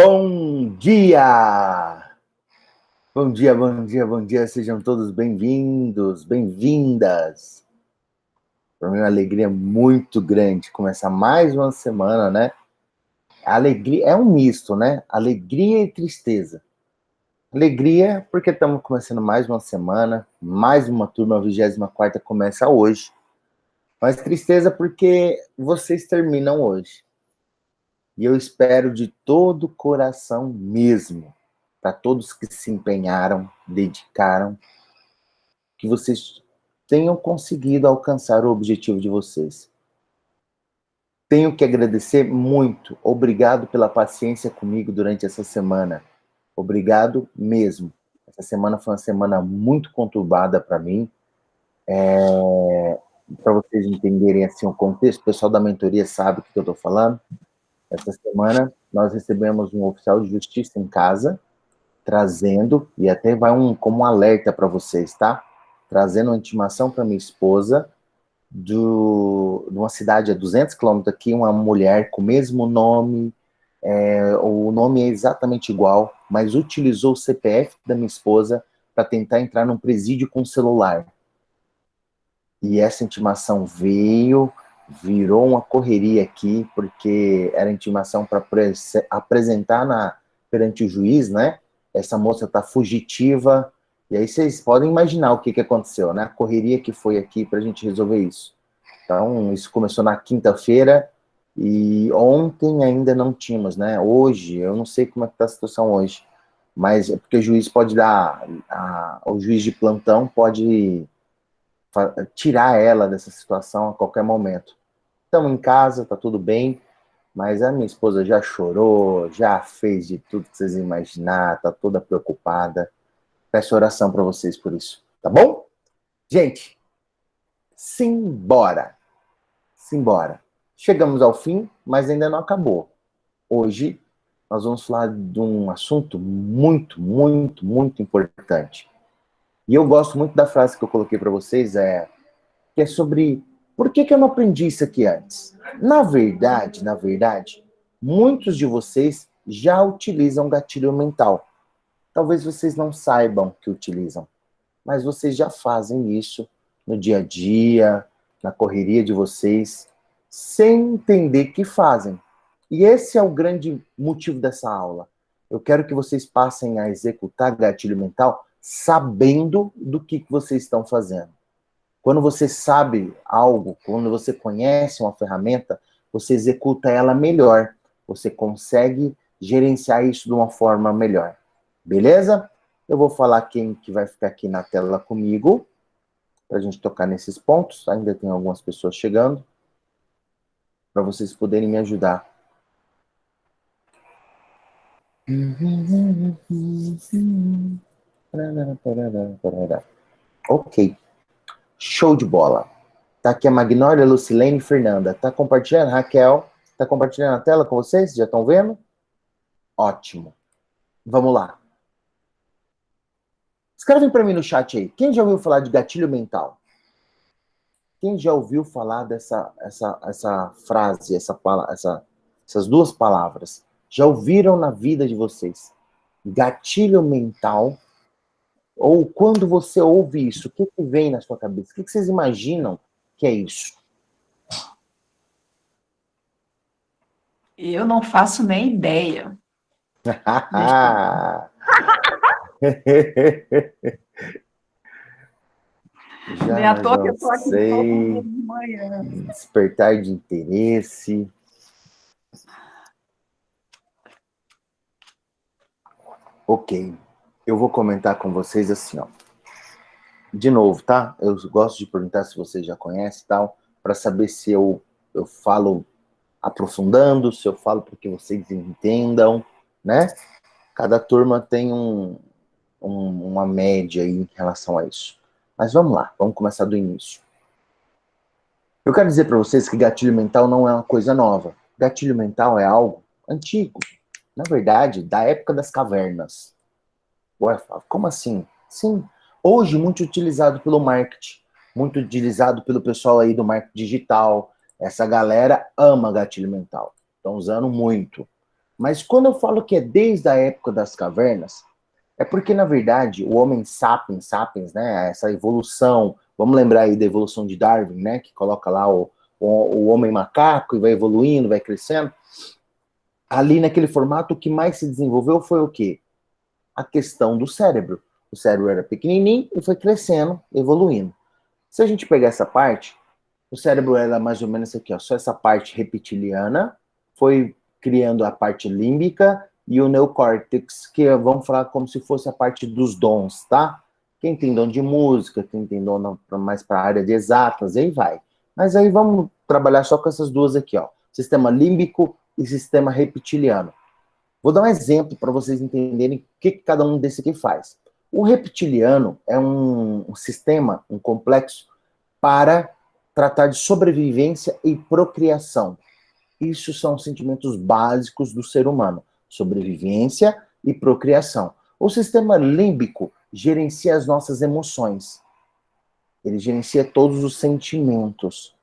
Bom dia! Bom dia, bom dia, bom dia. Sejam todos bem-vindos, bem-vindas. Para mim é uma alegria muito grande começar mais uma semana, né? A alegria é um misto, né? Alegria e tristeza. Alegria porque estamos começando mais uma semana, mais uma turma, a 24ª começa hoje. Mas tristeza porque vocês terminam hoje. E eu espero de todo o coração mesmo, para todos que se empenharam, dedicaram, que vocês tenham conseguido alcançar o objetivo de vocês. Tenho que agradecer muito. Obrigado pela paciência comigo durante essa semana. Obrigado mesmo. Essa semana foi uma semana muito conturbada para mim. Para vocês entenderem assim o contexto, o pessoal da mentoria sabe o que eu estou falando. Essa semana nós recebemos um oficial de justiça em casa, trazendo, e até vai como um alerta para vocês, tá? Trazendo uma intimação para minha esposa de uma cidade a 200 quilômetros aqui, uma mulher com o mesmo nome, o nome é exatamente igual, mas utilizou o CPF da minha esposa para tentar entrar num presídio com celular. E essa intimação virou uma correria aqui, porque era intimação para apresentar perante o juiz, né? Essa moça está fugitiva, e aí vocês podem imaginar o que aconteceu, né? A correria que foi aqui para a gente resolver isso. Então, isso começou na quinta-feira, e ontem ainda não tínhamos, né? Hoje, eu não sei como é que está a situação hoje, mas é porque o juiz pode o juiz de plantão pode tirar ela dessa situação a qualquer momento. Estamos em casa, tá tudo bem, mas a minha esposa já chorou, já fez de tudo que vocês imaginar, tá toda preocupada. Peço oração para vocês por isso, tá bom? Gente, simbora. Simbora. Chegamos ao fim, mas ainda não acabou. Hoje nós vamos falar de um assunto muito, muito, muito importante. E eu gosto muito da frase que eu coloquei para vocês, que é sobre por que eu não aprendi isso aqui antes. Na verdade, muitos de vocês já utilizam gatilho mental. Talvez vocês não saibam que utilizam, mas vocês já fazem isso no dia a dia, na correria de vocês, sem entender que fazem. E esse é o grande motivo dessa aula. Eu quero que vocês passem a executar gatilho mental sabendo do que vocês estão fazendo. Quando você sabe algo, quando você conhece uma ferramenta, você executa ela melhor. Você consegue gerenciar isso de uma forma melhor. Beleza? Eu vou falar quem que vai ficar aqui na tela comigo, para a gente tocar nesses pontos. Ainda tem algumas pessoas chegando, para vocês poderem me ajudar. Ok. Show de bola. Tá aqui a Magnólia, Lucilene e Fernanda. Tá compartilhando? Raquel, tá compartilhando a tela com vocês? Já estão vendo? Ótimo. Vamos lá. Escrevem para mim no chat aí. Quem já ouviu falar de gatilho mental? Quem já ouviu falar dessa frase, essas duas palavras? Já ouviram na vida de vocês? Gatilho mental. Ou quando você ouve isso, o que vem na sua cabeça? O que vocês imaginam que é isso? Eu não faço nem ideia. Já, Nem à mas toa que não eu estou aqui sei. de manhã. Despertar de interesse. Ok. Eu vou comentar com vocês assim, ó. De novo, tá? Eu gosto de perguntar se vocês já conhecem e tal, para saber se eu falo aprofundando, se eu falo para que vocês entendam, né? Cada turma tem uma média aí em relação a isso. Mas vamos lá, vamos começar do início. Eu quero dizer para vocês que gatilho mental não é uma coisa nova. Gatilho mental é algo antigo. Na verdade, da época das cavernas. Ué, como assim? Sim. Hoje, muito utilizado pelo marketing. Muito utilizado pelo pessoal aí do marketing digital. Essa galera ama gatilho mental. Estão usando muito. Mas quando eu falo que é desde a época das cavernas, é porque, na verdade, o homem sapiens, né, essa evolução, vamos lembrar aí da evolução de Darwin, né, que coloca lá o homem macaco e vai evoluindo, vai crescendo. Ali naquele formato, o que mais se desenvolveu foi o quê? A questão do cérebro. O cérebro era pequenininho e foi crescendo, evoluindo. Se a gente pegar essa parte, o cérebro era mais ou menos aqui, ó, só essa parte reptiliana, foi criando a parte límbica e o neocórtex, que vamos falar como se fosse a parte dos dons, tá? Quem tem dom de música, quem tem dom mais para a área de exatas, aí vai. Mas aí vamos trabalhar só com essas duas aqui, ó. Sistema límbico e sistema reptiliano. Vou dar um exemplo para vocês entenderem o que cada um desse aqui faz. O reptiliano é um sistema, um complexo para tratar de sobrevivência e procriação. Isso são sentimentos básicos do ser humano: sobrevivência e procriação. O sistema límbico gerencia as nossas emoções. Ele gerencia todos os sentimentos.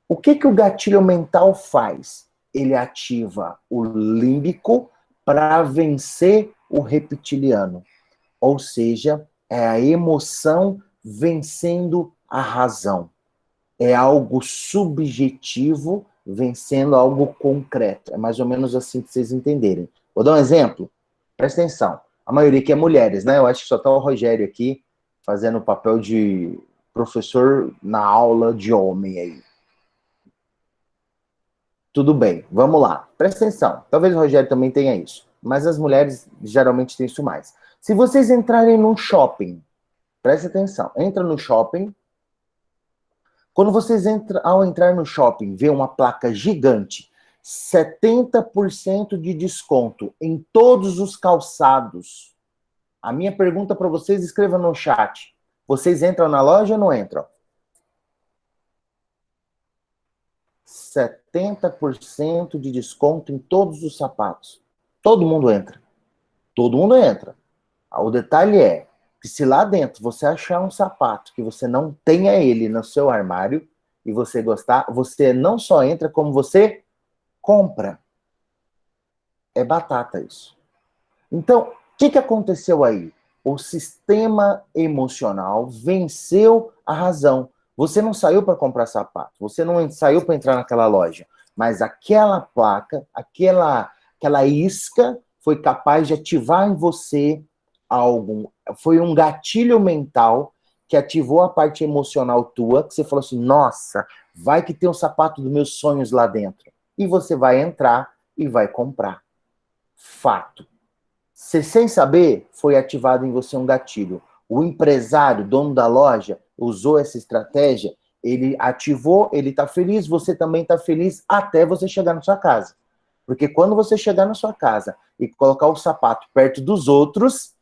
O que o gatilho mental faz? Ele ativa o límbico para vencer o reptiliano. Ou seja, é a emoção vencendo a razão. É algo subjetivo vencendo algo concreto. É mais ou menos assim que vocês entenderem. Vou dar um exemplo? Presta atenção. A maioria aqui é mulheres, né? Eu acho que só está o Rogério aqui fazendo o papel de professor na aula de homem aí. Tudo bem, vamos lá. Presta atenção. Talvez o Rogério também tenha isso. Mas as mulheres geralmente têm isso mais. Se vocês entrarem num shopping, presta atenção. Entra no shopping. Quando vocês ao entrar no shopping, vê uma placa gigante, 70% de desconto em todos os calçados. A minha pergunta para vocês, escreva no chat. Vocês entram na loja ou não entram? 70% de desconto em todos os sapatos. Todo mundo entra. Todo mundo entra. O detalhe é que se lá dentro você achar um sapato que você não tenha ele no seu armário e você gostar, você não só entra, como você compra. É batata isso. Então, o que aconteceu aí? O sistema emocional venceu a razão. Você não saiu para comprar sapato, você não saiu para entrar naquela loja, mas aquela placa, aquela isca foi capaz de ativar em você algo. Foi um gatilho mental que ativou a parte emocional tua, que você falou assim, nossa, vai que tem um sapato dos meus sonhos lá dentro. E você vai entrar e vai comprar. Fato. Se sem saber, foi ativado em você um gatilho. O empresário, dono da loja, usou essa estratégia, ele ativou, ele está feliz, você também está feliz, até você chegar na sua casa. Porque quando você chegar na sua casa e colocar o sapato perto dos outros,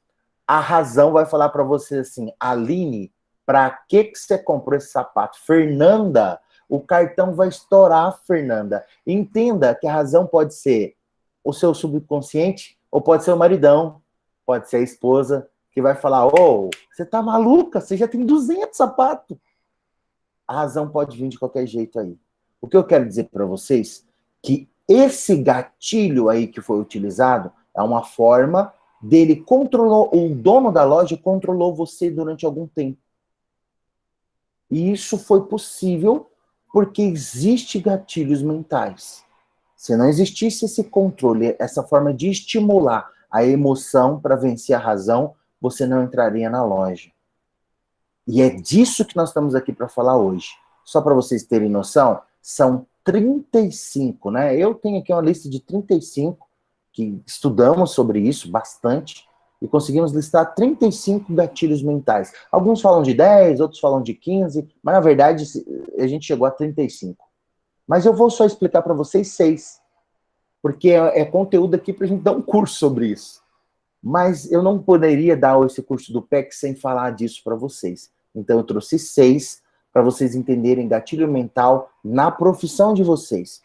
a razão vai falar para você assim, Aline, para que você comprou esse sapato? Fernanda, o cartão vai estourar, Fernanda. Entenda que a razão pode ser o seu subconsciente, ou pode ser o maridão, pode ser a esposa, que vai falar, ô, você tá maluca? Você já tem 200 sapatos. A razão pode vir de qualquer jeito aí. O que eu quero dizer para vocês que esse gatilho aí que foi utilizado é uma forma dele controlou, o dono da loja controlou você durante algum tempo. E isso foi possível porque existe gatilhos mentais. Se não existisse esse controle, essa forma de estimular a emoção para vencer a razão, você não entraria na loja. E é disso que nós estamos aqui para falar hoje. Só para vocês terem noção, são 35, né? Eu tenho aqui uma lista de 35, que estudamos sobre isso bastante, e conseguimos listar 35 gatilhos mentais. Alguns falam de 10, outros falam de 15, mas na verdade a gente chegou a 35. Mas eu vou só explicar para vocês 6, porque é conteúdo aqui para a gente dar um curso sobre isso. Mas eu não poderia dar esse curso do PEC sem falar disso para vocês. Então eu trouxe 6 para vocês entenderem gatilho mental na profissão de vocês.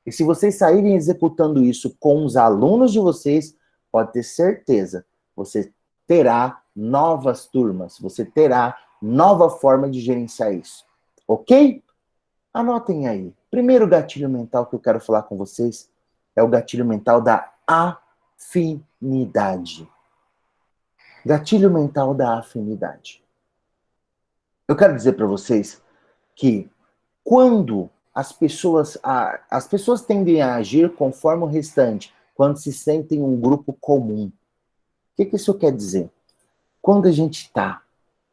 E se vocês saírem executando isso com os alunos de vocês, pode ter certeza, você terá novas turmas, você terá nova forma de gerenciar isso. Ok? Anotem aí. Primeiro gatilho mental que eu quero falar com vocês é o gatilho mental da afinidade. Gatilho mental da afinidade. Eu quero dizer para vocês que quando as pessoas tendem a agir conforme o restante, quando se sentem um grupo comum. O que isso quer dizer? Quando a gente está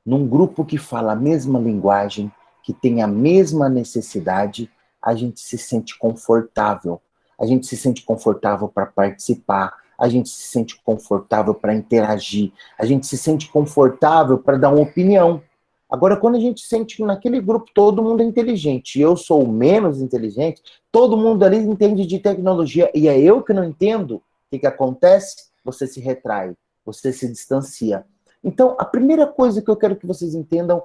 num grupo que fala a mesma linguagem, que tem a mesma necessidade, a gente se sente confortável. A gente se sente confortável para participar, a gente se sente confortável para interagir, a gente se sente confortável para dar uma opinião. Agora, quando a gente sente que naquele grupo todo mundo é inteligente e eu sou o menos inteligente, todo mundo ali entende de tecnologia e é eu que não entendo, o que acontece? Você se retrai, você se distancia. Então, a primeira coisa que eu quero que vocês entendam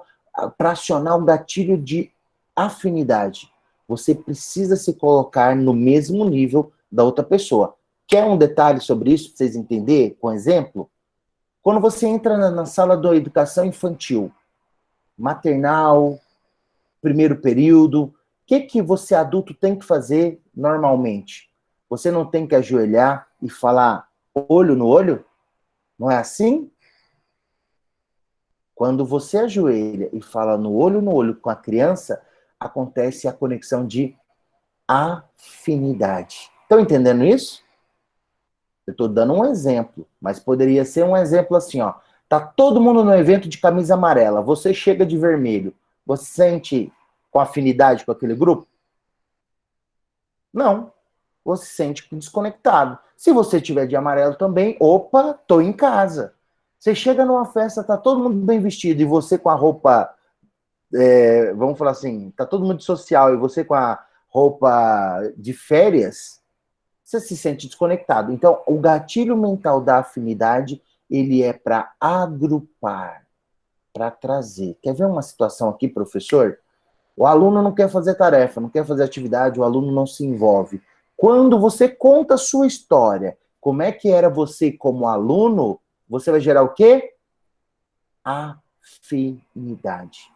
para acionar um gatilho de afinidade, você precisa se colocar no mesmo nível da outra pessoa. Quer um detalhe sobre isso para vocês entenderem, com exemplo? Quando você entra na sala da educação infantil, maternal, primeiro período, o que você adulto tem que fazer normalmente? Você não tem que ajoelhar e falar olho no olho? Não é assim? Quando você ajoelha e fala no olho com a criança, acontece a conexão de afinidade. Estão entendendo isso? Eu estou dando um exemplo, mas poderia ser um exemplo assim, ó. Tá todo mundo no evento de camisa amarela, você chega de vermelho. Você sente com afinidade com aquele grupo? Não. Você se sente desconectado. Se você tiver de amarelo também, opa, tô em casa. Você chega numa festa, tá todo mundo bem vestido e você com a roupa, vamos falar assim, tá todo mundo de social e você com a roupa de férias, você se sente desconectado. Então, o gatilho mental da afinidade, ele é para agrupar, para trazer. Quer ver uma situação aqui, professor? O aluno não quer fazer tarefa, não quer fazer atividade, o aluno não se envolve. Quando você conta a sua história, como é que era você como aluno, você vai gerar o quê? Afinidade.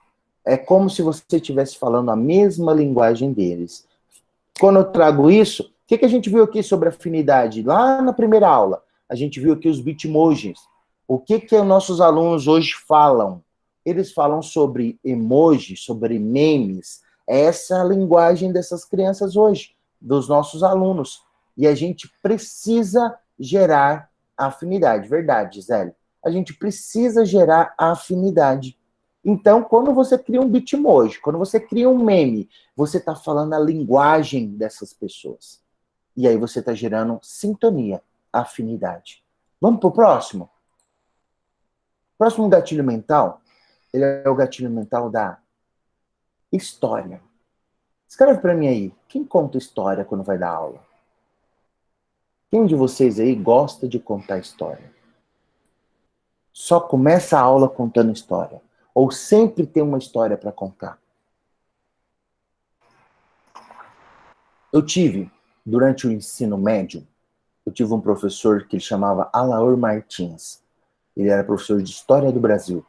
É como se você estivesse falando a mesma linguagem deles. Quando eu trago isso, o que a gente viu aqui sobre afinidade? Lá na primeira aula, a gente viu aqui os bitmojis. O que os nossos alunos hoje falam? Eles falam sobre emojis, sobre memes. Essa é a linguagem dessas crianças hoje, dos nossos alunos. E a gente precisa gerar afinidade. Verdade, Gisele? A gente precisa gerar afinidade. Então, quando você cria um bitmoji, quando você cria um meme, você está falando a linguagem dessas pessoas. E aí você está gerando sintonia, afinidade. Vamos para o próximo? Próximo gatilho mental, ele é o gatilho mental da história. Escreve para mim aí, quem conta história quando vai dar aula? Quem de vocês aí gosta de contar história? Só começa a aula contando história. Ou sempre tem uma história para contar? Eu tive, durante o ensino médio, eu tive um professor que ele chamava Alaor Martins. Ele era professor de História do Brasil.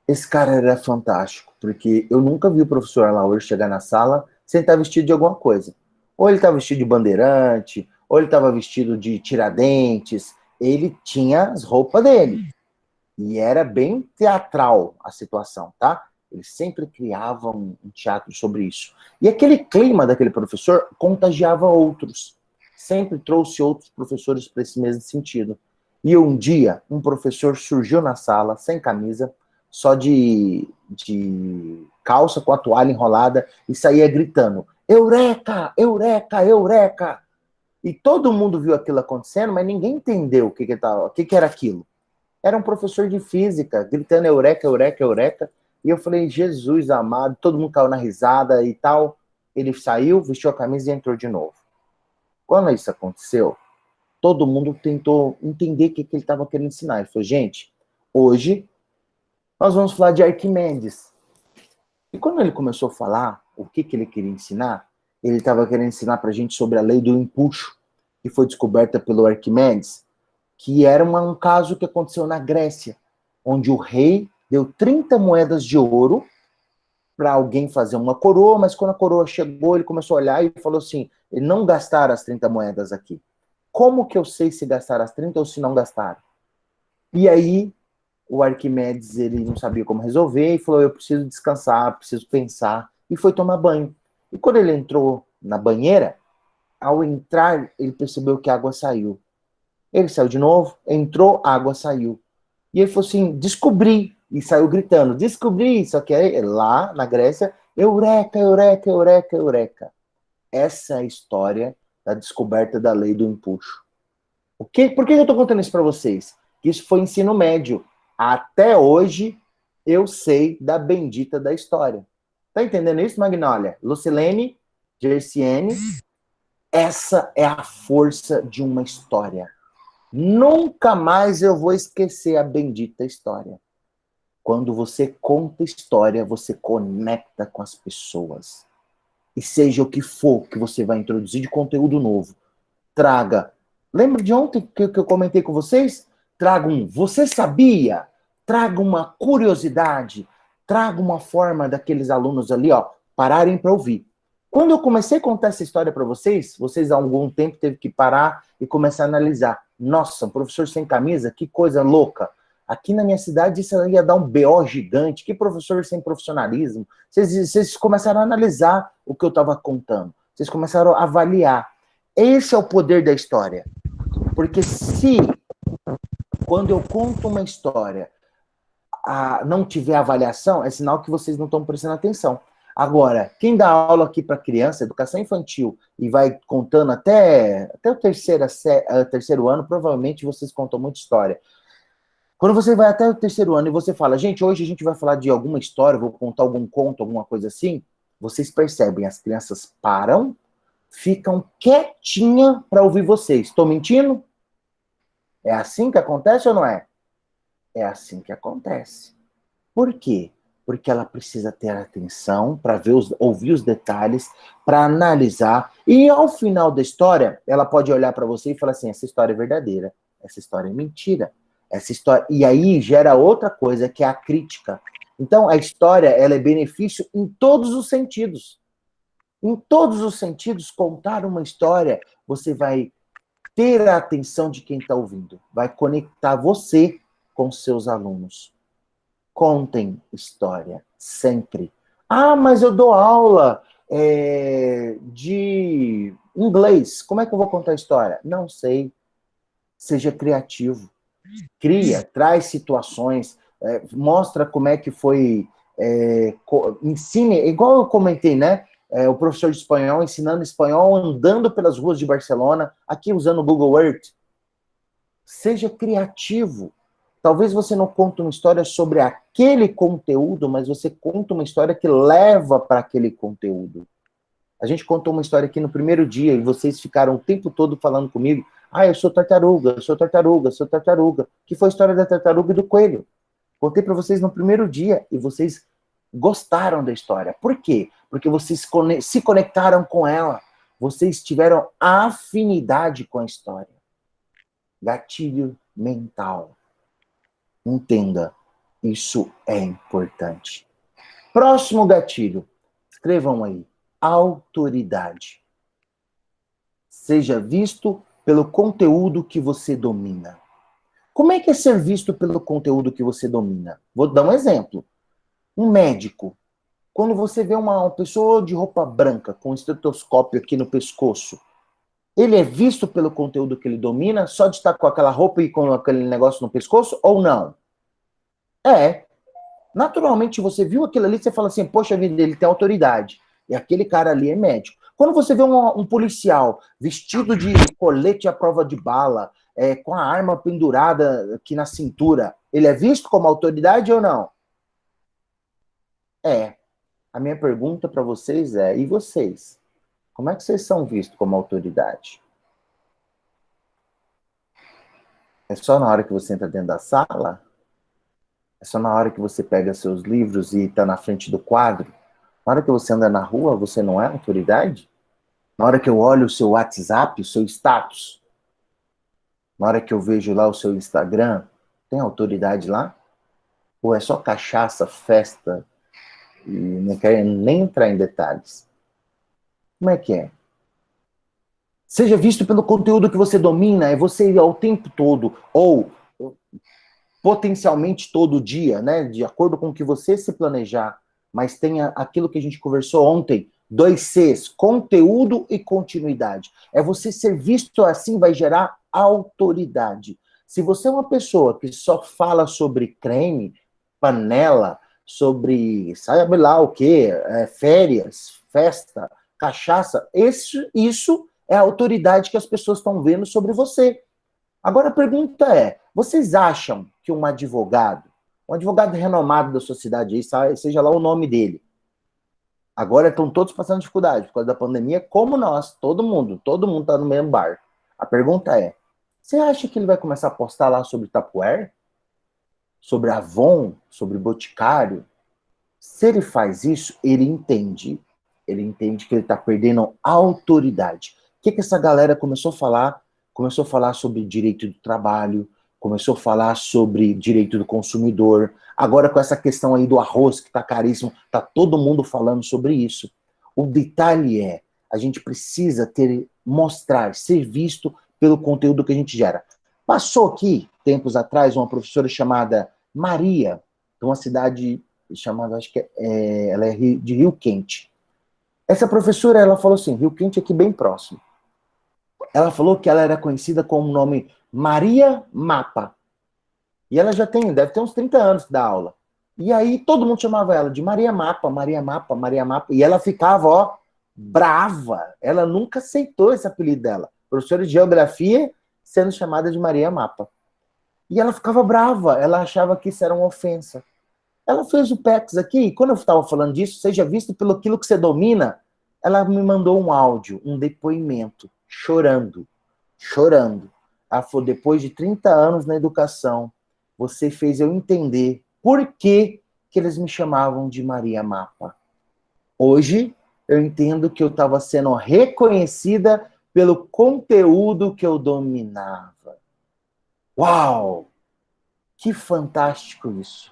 Esse cara era fantástico, porque eu nunca vi o professor Alaor chegar na sala sem estar vestido de alguma coisa. Ou ele estava vestido de bandeirante, ou ele estava vestido de Tiradentes. Ele tinha as roupas dele. E era bem teatral a situação, tá? Ele sempre criava um teatro sobre isso. E aquele clima daquele professor contagiava outros. Sempre trouxe outros professores para esse mesmo sentido. E um dia, um professor surgiu na sala, sem camisa, só de calça com a toalha enrolada, e saía gritando, Eureka! Eureka! Eureka! E todo mundo viu aquilo acontecendo, mas ninguém entendeu o que era aquilo. Era um professor de física, gritando eureka, eureka, eureka. E eu falei, Jesus amado, todo mundo caiu na risada e tal. Ele saiu, vestiu a camisa e entrou de novo. Quando isso aconteceu, todo mundo tentou entender o que ele estava querendo ensinar. Ele falou, gente, hoje nós vamos falar de Arquimedes. E quando ele começou a falar o que ele queria ensinar, ele estava querendo ensinar para a gente sobre a lei do empuxo, que foi descoberta pelo Arquimedes, que era um caso que aconteceu na Grécia, onde o rei deu 30 moedas de ouro para alguém fazer uma coroa, mas quando a coroa chegou, ele começou a olhar e falou assim, ele não gastaram as 30 moedas aqui. como que eu sei se gastaram as 30 ou se não gastaram? E aí, o Arquimedes, ele não sabia como resolver e falou, eu preciso descansar, preciso pensar, e foi tomar banho. E quando ele entrou na banheira, ao entrar, ele percebeu que a água saiu. Ele saiu de novo, entrou, a água saiu. E ele falou assim, descobri, e saiu gritando, descobri, só que aí, lá na Grécia, eureka, eureka, eureka, eureka. Essa é a história da descoberta da lei do empuxo. Por que eu estou contando isso para vocês? Isso foi ensino médio. Até hoje, eu sei da bendita da história. Tá entendendo isso, Magnólia? Lucilene, Gerciene, essa é a força de uma história. Nunca mais eu vou esquecer a bendita história. Quando você conta história, você conecta com as pessoas. E seja o que for que você vai introduzir de conteúdo novo, traga. Lembra de ontem que eu comentei com vocês? Traga você sabia? Traga uma curiosidade. Traga uma forma daqueles alunos ali, ó, pararem para ouvir. Quando eu comecei a contar essa história para vocês, vocês há algum tempo teve que parar e começar a analisar. Nossa, um professor sem camisa, que coisa louca. Aqui na minha cidade isso ia dar um BO gigante. Que professor sem profissionalismo. Vocês começaram a analisar o que eu estava contando. Vocês começaram a avaliar. Esse é o poder da história. Porque se, quando eu conto uma história, não tiver avaliação, é sinal que vocês não estão prestando atenção. Agora, quem dá aula aqui para criança, educação infantil, e vai contando até o terceiro ano, provavelmente vocês contam muita história. Quando você vai até o terceiro ano e você fala, gente, hoje a gente vai falar de alguma história, vou contar algum conto, alguma coisa assim, vocês percebem, as crianças param, ficam quietinha para ouvir vocês. Estou mentindo? É assim que acontece ou não é? É assim que acontece. Por quê? Porque ela precisa ter atenção para ouvir os detalhes, para analisar, e ao final da história, ela pode olhar para você e falar assim, essa história é verdadeira, essa história é mentira, essa história... E aí gera outra coisa, que é a crítica. Então, a história, ela é benefício em todos os sentidos. Em todos os sentidos, contar uma história, você vai ter a atenção de quem está ouvindo, vai conectar você com seus alunos. Contem história, sempre. Ah, mas eu dou aula de inglês. Como é que eu vou contar história? Não sei. Seja criativo. Cria, traz situações, mostra como é que foi, ensine, igual eu comentei, né? O professor de espanhol ensinando espanhol andando pelas ruas de Barcelona, aqui usando o Google Earth. Seja criativo. Talvez você não conte uma história sobre aquele conteúdo, mas você conta uma história que leva para aquele conteúdo. A gente contou uma história aqui no primeiro dia e vocês ficaram o tempo todo falando comigo. Ah, eu sou tartaruga, eu sou tartaruga, eu sou tartaruga. Que foi a história da tartaruga e do coelho. Contei para vocês no primeiro dia e vocês gostaram da história. Por quê? Porque vocês se conectaram com ela. Vocês tiveram afinidade com a história. Gatilho mental. Entenda, isso é importante. Próximo gatilho. Escrevam aí. Autoridade. Seja visto pelo conteúdo que você domina. Como é que é ser visto pelo conteúdo que você domina? Vou dar um exemplo. Um médico. Quando você vê uma pessoa de roupa branca, com um estetoscópio aqui no pescoço, ele é visto pelo conteúdo que ele domina, só de estar com aquela roupa e com aquele negócio no pescoço, ou não? É. Naturalmente, você viu aquilo ali, você fala assim, poxa vida, ele tem autoridade. E aquele cara ali é médico. Quando você vê um policial vestido de colete à prova de bala, com a arma pendurada aqui na cintura, ele é visto como autoridade ou não? É. A minha pergunta para vocês é, e vocês? Como é que vocês são vistos como autoridade? É só na hora que você entra dentro da sala? É só na hora que você pega seus livros e está na frente do quadro? Na hora que você anda na rua, você não é autoridade? Na hora que eu olho o seu WhatsApp, o seu status, na hora que eu vejo lá o seu Instagram, tem autoridade lá? Ou é só cachaça, festa, e não quero nem entrar em detalhes? Como é que é? Seja visto pelo conteúdo que você domina, é você ir ao tempo todo, ou potencialmente todo dia, né? De acordo com o que você se planejar, mas tenha aquilo que a gente conversou ontem, 2Cs, conteúdo e continuidade. É você ser visto assim, vai gerar autoridade. Se você é uma pessoa que só fala sobre creme, panela, sobre sabe lá o que, férias, festa, cachaça, isso é a autoridade que as pessoas estão vendo sobre você. Agora a pergunta é: vocês acham que um advogado renomado da sociedade, aí, seja lá o nome dele, agora estão todos passando dificuldade por causa da pandemia, como nós, todo mundo está no mesmo barco. A pergunta é: você acha que ele vai começar a postar lá sobre Tupperware? Sobre Avon? Sobre Boticário? Se ele faz isso, ele entende que ele está perdendo autoridade. O que essa galera começou a falar? Começou a falar sobre direito do trabalho, começou a falar sobre direito do consumidor. Agora com essa questão aí do arroz que está caríssimo, está todo mundo falando sobre isso. O detalhe é, a gente precisa mostrar, ser visto pelo conteúdo que a gente gera. Passou aqui, tempos atrás, uma professora chamada Maria, de uma cidade chamada, acho que ela é de Rio Quente. Essa professora, ela falou assim, Rio Quente aqui bem próximo. Ela falou que ela era conhecida com o nome Maria Mapa. E ela já deve ter uns 30 anos da aula. E aí todo mundo chamava ela de Maria Mapa, Maria Mapa, Maria Mapa. E ela ficava, ó, brava. Ela nunca aceitou esse apelido dela. Professora de geografia sendo chamada de Maria Mapa. E ela ficava brava. Ela achava que isso era uma ofensa. Ela fez o PEX aqui, e quando eu estava falando disso, seja visto pelo aquilo que você domina, ela me mandou um áudio, um depoimento, chorando, chorando. Ela falou, depois de 30 anos na educação, você fez eu entender por que eles me chamavam de Maria Mapa. Hoje, eu entendo que eu estava sendo reconhecida pelo conteúdo que eu dominava. Uau! Que fantástico isso!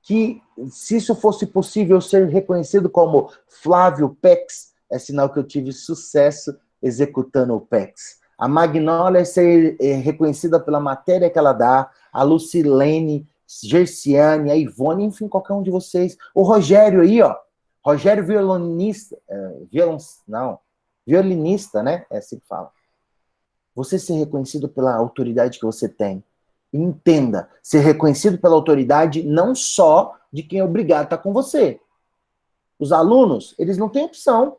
Que se isso fosse possível ser reconhecido como Flávio Pex, é sinal que eu tive sucesso executando o Pex. A Magnólia é ser reconhecida pela matéria que ela dá, a Lucilene, Gerciane, a Ivone, enfim, qualquer um de vocês. O Rogério aí, ó, Rogério violinista, violinista, né? É assim que fala. Você ser reconhecido pela autoridade que você tem. Entenda, ser reconhecido pela autoridade não só de quem é obrigado a estar com você. Os alunos, eles não têm opção.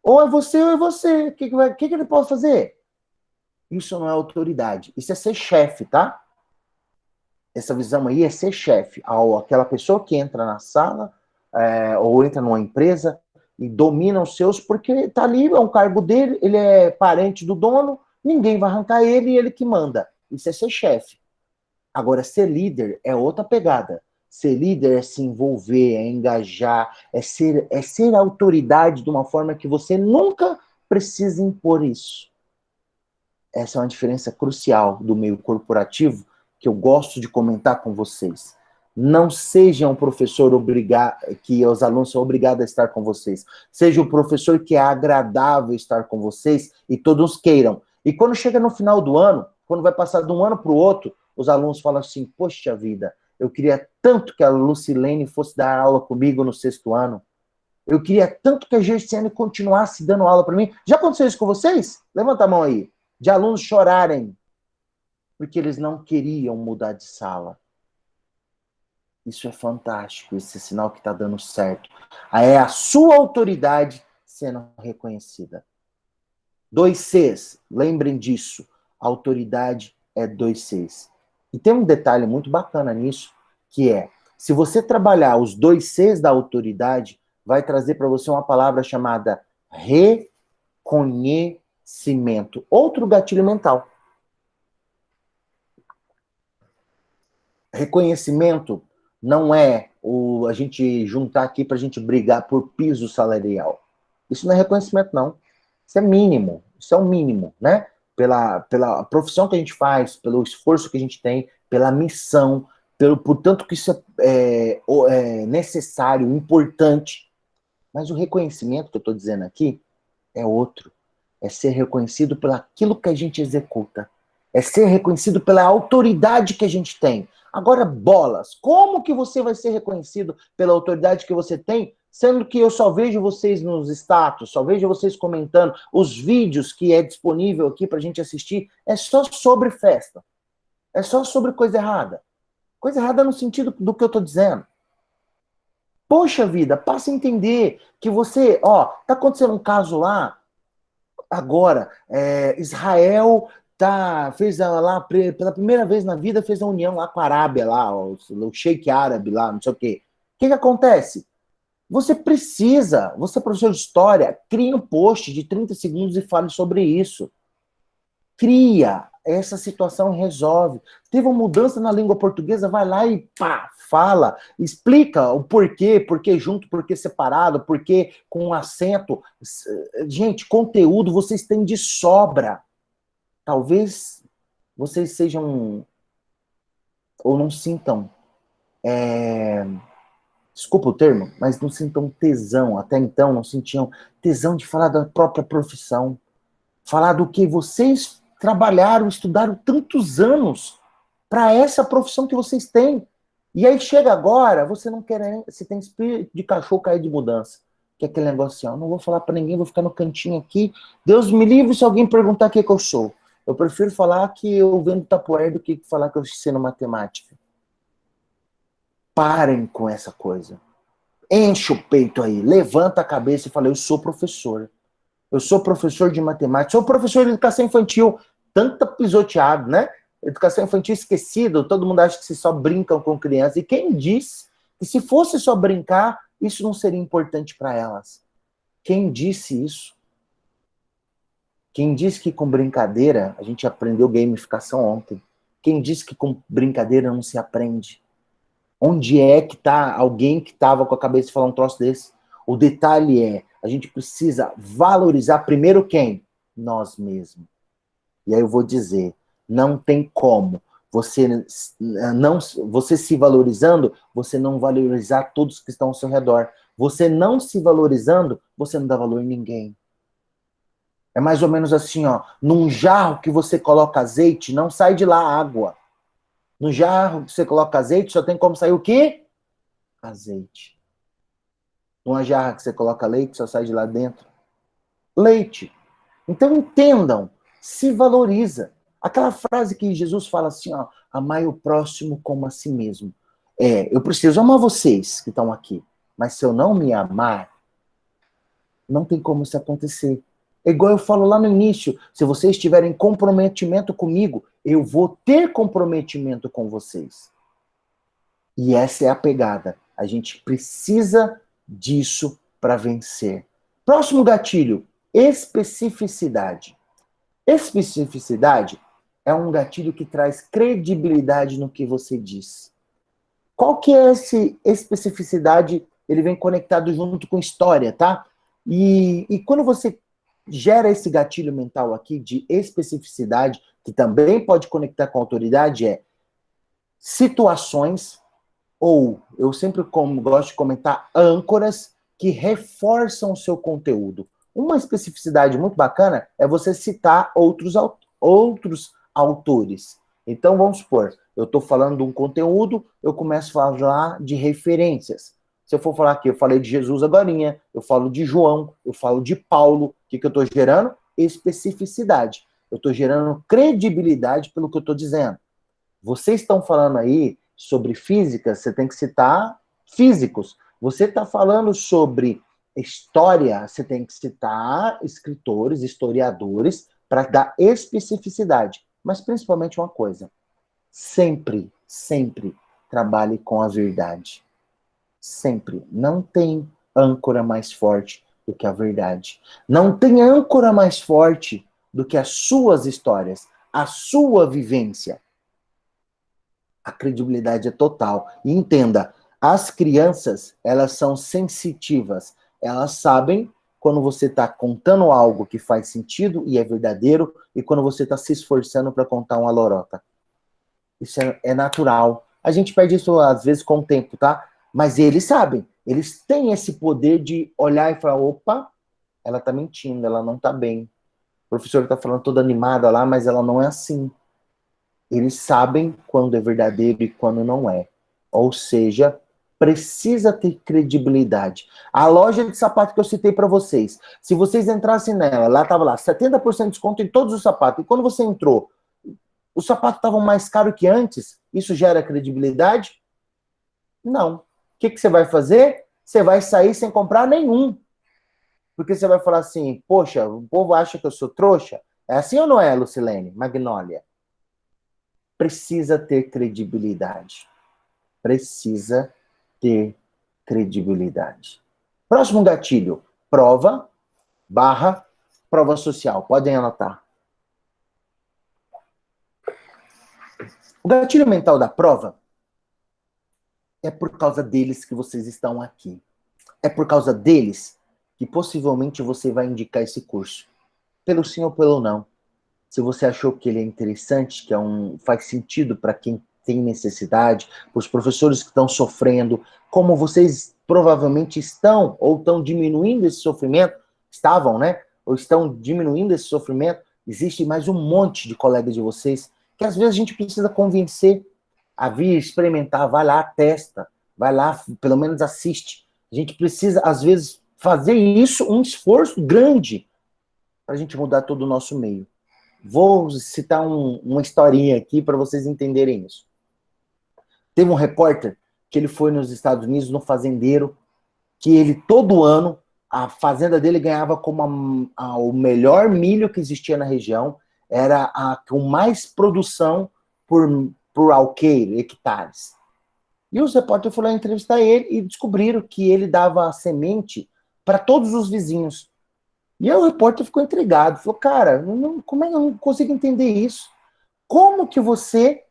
Ou é você ou é você. O que ele pode fazer? Isso não é autoridade. Isso é ser chefe, tá? Essa visão aí é ser chefe. Aquela pessoa que entra na sala ou entra numa empresa e domina os seus porque está ali, é um cargo dele, ele é parente do dono, ninguém vai arrancar ele e ele que manda. Isso é ser chefe. Agora, ser líder é outra pegada. Ser líder é se envolver, é engajar, é ser autoridade de uma forma que você nunca precisa impor isso. Essa é uma diferença crucial do meio corporativo que eu gosto de comentar com vocês. Não seja um professor que os alunos são obrigados a estar com vocês. Seja um professor que é agradável estar com vocês e todos queiram. E quando chega no final do ano, quando vai passar de um ano para o outro, os alunos falam assim, poxa vida, eu queria tanto que a Lucilene fosse dar aula comigo no 6º ano. Eu queria tanto que a Gerciane continuasse dando aula para mim. Já aconteceu isso com vocês? Levanta a mão aí. De alunos chorarem porque eles não queriam mudar de sala. Isso é fantástico, esse é sinal que está dando certo. É a sua autoridade sendo reconhecida. 2Cs, lembrem disso. A autoridade é 2Cs. E tem um detalhe muito bacana nisso, que é, se você trabalhar os 2Cs da autoridade, vai trazer para você uma palavra chamada reconhecimento. Outro gatilho mental. Reconhecimento não é a gente juntar aqui para a gente brigar por piso salarial. Isso não é reconhecimento, não. Isso é mínimo. Isso é o mínimo, né? Pela profissão que a gente faz, pelo esforço que a gente tem, pela missão, por tanto que isso é necessário, importante. Mas o reconhecimento que eu estou dizendo aqui é outro. É ser reconhecido pelo aquilo que a gente executa. É ser reconhecido pela autoridade que a gente tem. Agora, bolas, como que você vai ser reconhecido pela autoridade que você tem, sendo que eu só vejo vocês nos status, só vejo vocês comentando, os vídeos que é disponível aqui pra gente assistir, é só sobre festa. É só sobre coisa errada. Coisa errada no sentido do que eu tô dizendo. Poxa vida, passa a entender que você, ó, tá acontecendo um caso lá, agora, Israel fez lá, pela primeira vez na vida, fez a união lá com a Arábia, lá, o Sheik árabe lá, não sei o quê. O que acontece? Você é professor de história, cria um post de 30 segundos e fale sobre isso. Cria essa situação e resolve. Teve uma mudança na língua portuguesa, vai lá e pá, fala, explica o porquê, porquê junto, porquê separado, porquê com acento. Gente, conteúdo vocês têm de sobra. Talvez vocês sejam ou não sintam, desculpa o termo, mas não sintam tesão. Até então não sentiam tesão de falar da própria profissão, falar do que vocês trabalharam, estudaram tantos anos para essa profissão que vocês têm. E aí chega agora, você não quer, você tem espírito de cachorro cair de mudança. Que é aquele negócio assim, ó, não vou falar para ninguém, vou ficar no cantinho aqui. Deus me livre se alguém perguntar o que eu sou. Eu prefiro falar que eu vendo tapoer do que falar que eu ensino matemática. Parem com essa coisa. Enche o peito aí, levanta a cabeça e fala, eu sou professor. Eu sou professor de matemática, sou professor de educação infantil, tanto pisoteado, né? Educação infantil esquecido, todo mundo acha que se só brincam com crianças. E quem diz que se fosse só brincar, isso não seria importante para elas? Quem disse isso? Quem disse que com brincadeira, a gente aprendeu gamificação ontem. Quem disse que com brincadeira não se aprende? Onde é que tá alguém que estava com a cabeça de falar um troço desse? O detalhe é, a gente precisa valorizar primeiro quem? Nós mesmos. E aí eu vou dizer, não tem como você se valorizando, você não valorizar todos que estão ao seu redor. Você não se valorizando, você não dá valor em ninguém. É mais ou menos assim, ó, num jarro que você coloca azeite, não sai de lá água. No jarro que você coloca azeite, só tem como sair o quê? Azeite. Numa jarra que você coloca leite, só sai de lá dentro leite. Então entendam, se valoriza. Aquela frase que Jesus fala assim, ó, amai o próximo como a si mesmo. Eu preciso amar vocês que estão aqui, mas se eu não me amar, não tem como isso acontecer. É igual eu falo lá no início, se vocês tiverem comprometimento comigo, eu vou ter comprometimento com vocês. E essa é a pegada. A gente precisa disso para vencer. Próximo gatilho, especificidade. Especificidade é um gatilho que traz credibilidade no que você diz. Qual que é essa especificidade? Ele vem conectado junto com história, tá? E quando você gera esse gatilho mental aqui de especificidade, que também pode conectar com autoridade, é situações, ou eu sempre gosto de comentar âncoras que reforçam o seu conteúdo. Uma especificidade muito bacana é você citar outros autores. Então, vamos supor, eu estou falando de um conteúdo, eu começo a falar de referências. Se eu for falar aqui, eu falei de Jesus agorinha, eu falo de João, eu falo de Paulo, o que eu estou gerando? Especificidade. Eu estou gerando credibilidade pelo que eu estou dizendo. Vocês estão falando aí sobre física, você tem que citar físicos. Você está falando sobre história, você tem que citar escritores, historiadores, para dar especificidade. Mas principalmente uma coisa, sempre, sempre trabalhe com a verdade. Sempre. Não tem âncora mais forte do que a verdade. Não tem âncora mais forte do que as suas histórias, a sua vivência. A credibilidade é total. E entenda, as crianças, elas são sensitivas. Elas sabem quando você está contando algo que faz sentido e é verdadeiro e quando você está se esforçando para contar uma lorota. Isso é natural. A gente perde isso, às vezes, com o tempo, tá? Mas eles sabem. Eles têm esse poder de olhar e falar, opa, ela está mentindo, ela não está bem. professora está falando toda animada lá, mas ela não é assim. Eles sabem quando é verdadeiro e quando não é. Ou seja, precisa ter credibilidade. A loja de sapato que eu citei para vocês, se vocês entrassem nela, lá estava lá 70% de desconto em todos os sapatos. E quando você entrou, os sapatos estavam mais caros que antes. Isso gera credibilidade? Não. O que você vai fazer? Você vai sair sem comprar nenhum. Porque você vai falar assim, poxa, o povo acha que eu sou trouxa? É assim ou não é, Lucilene? Magnólia? Precisa ter credibilidade. Precisa ter credibilidade. Próximo gatilho, prova barra prova social. Podem anotar. O gatilho mental da prova é por causa deles que vocês estão aqui. É por causa deles que possivelmente você vai indicar esse curso. Pelo sim ou pelo não. Se você achou que ele é interessante, que faz sentido para quem tem necessidade, para os professores que estão sofrendo, como vocês provavelmente estão ou estão diminuindo esse sofrimento, estavam, né? Ou estão diminuindo esse sofrimento, existe mais um monte de colegas de vocês que às vezes a gente precisa convencer a vir experimentar, vai lá, testa, vai lá, pelo menos assiste. A gente precisa, às vezes, fazer isso, um esforço grande para a gente mudar todo o nosso meio. Vou citar uma historinha aqui para vocês entenderem isso. Teve um repórter que ele foi nos Estados Unidos, no fazendeiro, que ele, todo ano, a fazenda dele ganhava como o melhor milho que existia na região, era a com mais produção por alqueire, hectares. E os repórteres foram lá entrevistar ele e descobriram que ele dava semente para todos os vizinhos. E aí o repórter ficou intrigado, falou, cara, como é que eu não consigo entender isso? Como que você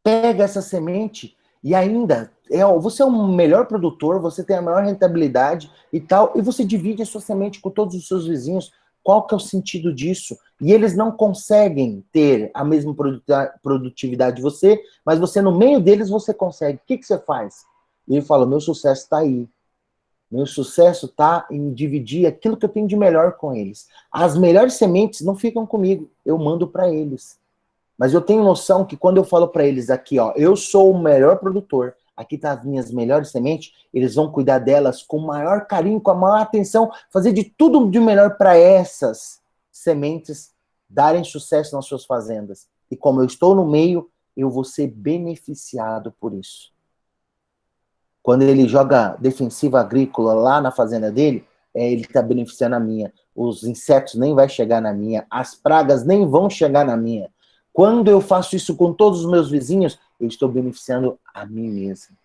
pega essa semente e ainda você é o melhor produtor, você tem a maior rentabilidade e tal, e você divide a sua semente com todos os seus vizinhos? Qual que é o sentido disso? E eles não conseguem ter a mesma produtividade de você, mas você, no meio deles, você consegue. O que você faz? E ele fala, meu sucesso está aí. Meu sucesso está em dividir aquilo que eu tenho de melhor com eles. As melhores sementes não ficam comigo, eu mando para eles. Mas eu tenho noção que quando eu falo para eles aqui, ó, eu sou o melhor produtor, aqui tá as minhas melhores sementes, eles vão cuidar delas com o maior carinho, com a maior atenção, fazer de tudo de melhor para essas sementes darem sucesso nas suas fazendas. E como eu estou no meio, eu vou ser beneficiado por isso. Quando ele joga defensiva agrícola lá na fazenda dele, ele está beneficiando a minha. Os insetos nem vão chegar na minha, as pragas nem vão chegar na minha. Quando eu faço isso com todos os meus vizinhos, eu estou beneficiando a mim mesmo.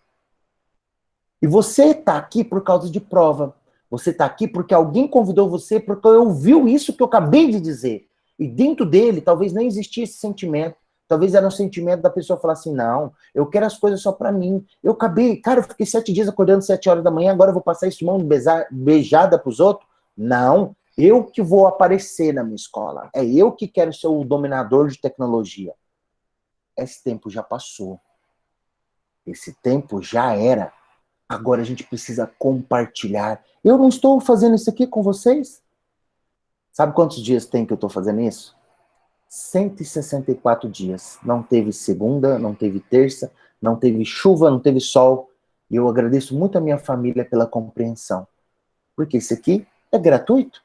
E você está aqui por causa de prova. Você está aqui porque alguém convidou você, porque ouviu isso que eu acabei de dizer. E dentro dele, talvez nem existia esse sentimento. Talvez era um sentimento da pessoa falar assim, não, eu quero as coisas só para mim. Eu acabei, cara, eu fiquei 7 dias acordando 7 horas da manhã, agora eu vou passar esse mão beijada para os outros? Não, eu que vou aparecer na minha escola. É eu que quero ser o dominador de tecnologia. Esse tempo já passou. Esse tempo já era. Agora a gente precisa compartilhar. Eu não estou fazendo isso aqui com vocês? Sabe quantos dias tem que eu estou fazendo isso? 164 dias. Não teve segunda, não teve terça, não teve chuva, não teve sol. E eu agradeço muito a minha família pela compreensão. Porque isso aqui é gratuito.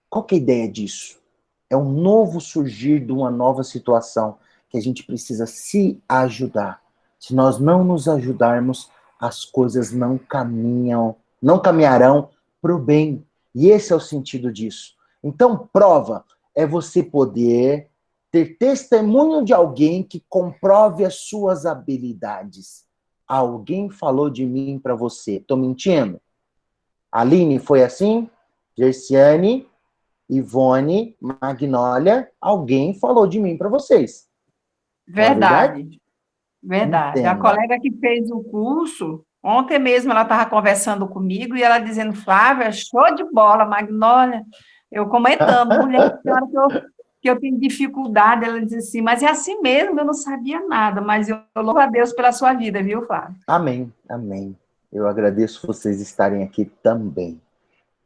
Qual que é a ideia disso? É um novo surgir de uma nova situação que a gente precisa se ajudar. Se nós não nos ajudarmos, as coisas não caminharão para o bem. E esse é o sentido disso. Então, prova é você poder ter testemunho de alguém que comprove as suas habilidades. Alguém falou de mim para você. Estou mentindo? Aline, foi assim? Gerciane, Ivone, Magnólia, alguém falou de mim para vocês. Não é verdade? Verdade, verdade. A Entenda. colega que fez o curso, ontem mesmo ela estava conversando comigo e ela dizendo, Flávia, show de bola, Magnólia. Eu comentando, mulher, tem hora que eu tenho dificuldade, ela diz assim, mas é assim mesmo, eu não sabia nada, mas eu louvo a Deus pela sua vida, viu, Flávia? Amém, amém. Eu agradeço vocês estarem aqui também.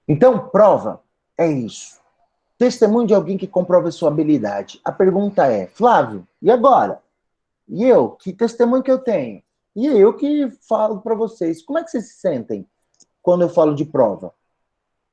Então, prova é isso. Testemunho de alguém que comprova a sua habilidade. A pergunta é, Flávio, e agora? E eu? Que testemunho que eu tenho? E eu que falo para vocês. Como é que vocês se sentem quando eu falo de prova?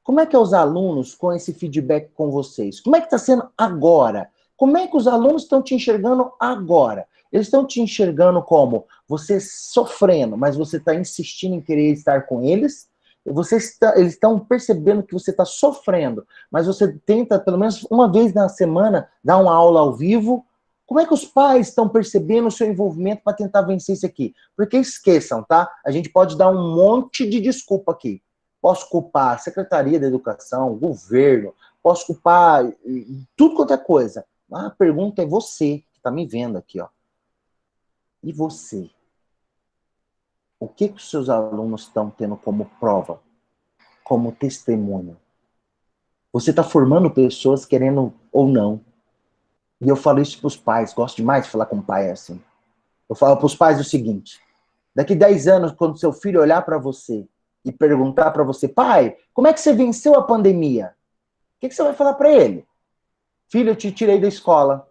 Como é que é os alunos com esse feedback com vocês? Como é que está sendo agora? Como é que os alunos estão te enxergando agora? Eles estão te enxergando como você sofrendo, mas você está insistindo em querer estar com eles? Eles estão percebendo que você está sofrendo, mas você tenta, pelo menos uma vez na semana, dar uma aula ao vivo. Como é que os pais estão percebendo o seu envolvimento para tentar vencer isso aqui? Porque esqueçam, tá? A gente pode dar um monte de desculpa aqui. Posso culpar a Secretaria da Educação, o governo, posso culpar tudo quanto é coisa. A pergunta é você, que está me vendo aqui, ó. E você? O que os seus alunos estão tendo como prova, como testemunho? Você está formando pessoas querendo ou não. E eu falo isso para os pais, gosto demais de falar com o pai assim. Eu falo para os pais o seguinte, daqui 10 anos, quando seu filho olhar para você e perguntar para você, pai, como é que você venceu a pandemia? O que você vai falar para ele? Filho, eu te tirei da escola.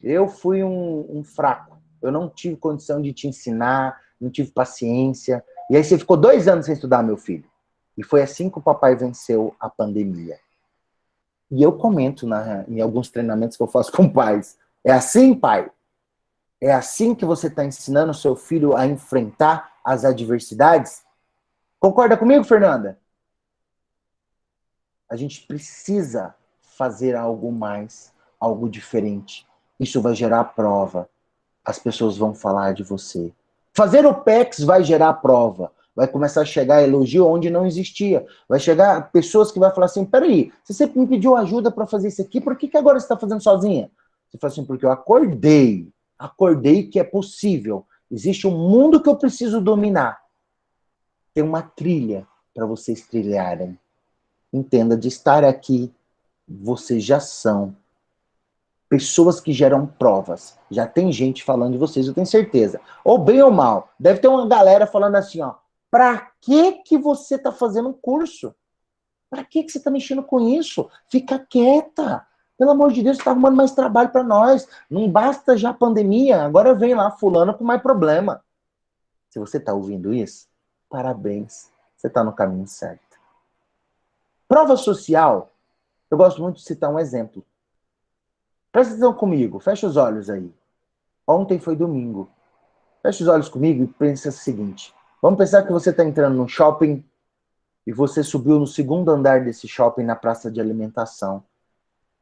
Eu fui um fraco. Eu não tive condição de te ensinar, não tive paciência. E aí você ficou 2 anos sem estudar, meu filho. E foi assim que o papai venceu a pandemia. E eu comento em alguns treinamentos que eu faço com pais. É assim, pai? É assim que você está ensinando o seu filho a enfrentar as adversidades? Concorda comigo, Fernanda? A gente precisa fazer algo mais, algo diferente. Isso vai gerar prova. As pessoas vão falar de você. Fazer o PEX vai gerar prova. Vai começar a chegar elogio onde não existia. Vai chegar pessoas que vão falar assim, peraí, você sempre me pediu ajuda para fazer isso aqui, por que agora você está fazendo sozinha? Você fala assim, porque eu acordei que é possível. Existe um mundo que eu preciso dominar. Tem uma trilha para vocês trilharem. Entenda, de estar aqui, vocês já são pessoas que geram provas. Já tem gente falando de vocês, eu tenho certeza. Ou bem ou mal. Deve ter uma galera falando assim, ó. Pra que você tá fazendo um curso? Pra que você tá mexendo com isso? Fica quieta. Pelo amor de Deus, você tá arrumando mais trabalho para nós. Não basta já a pandemia, agora vem lá fulano com mais problema. Se você tá ouvindo isso, parabéns. Você tá no caminho certo. Prova social, eu gosto muito de citar um exemplo. Presta atenção comigo, fecha os olhos aí. Ontem foi domingo. Feche os olhos comigo e pense o seguinte. Vamos pensar que você está entrando num shopping e você subiu no segundo andar desse shopping na praça de alimentação.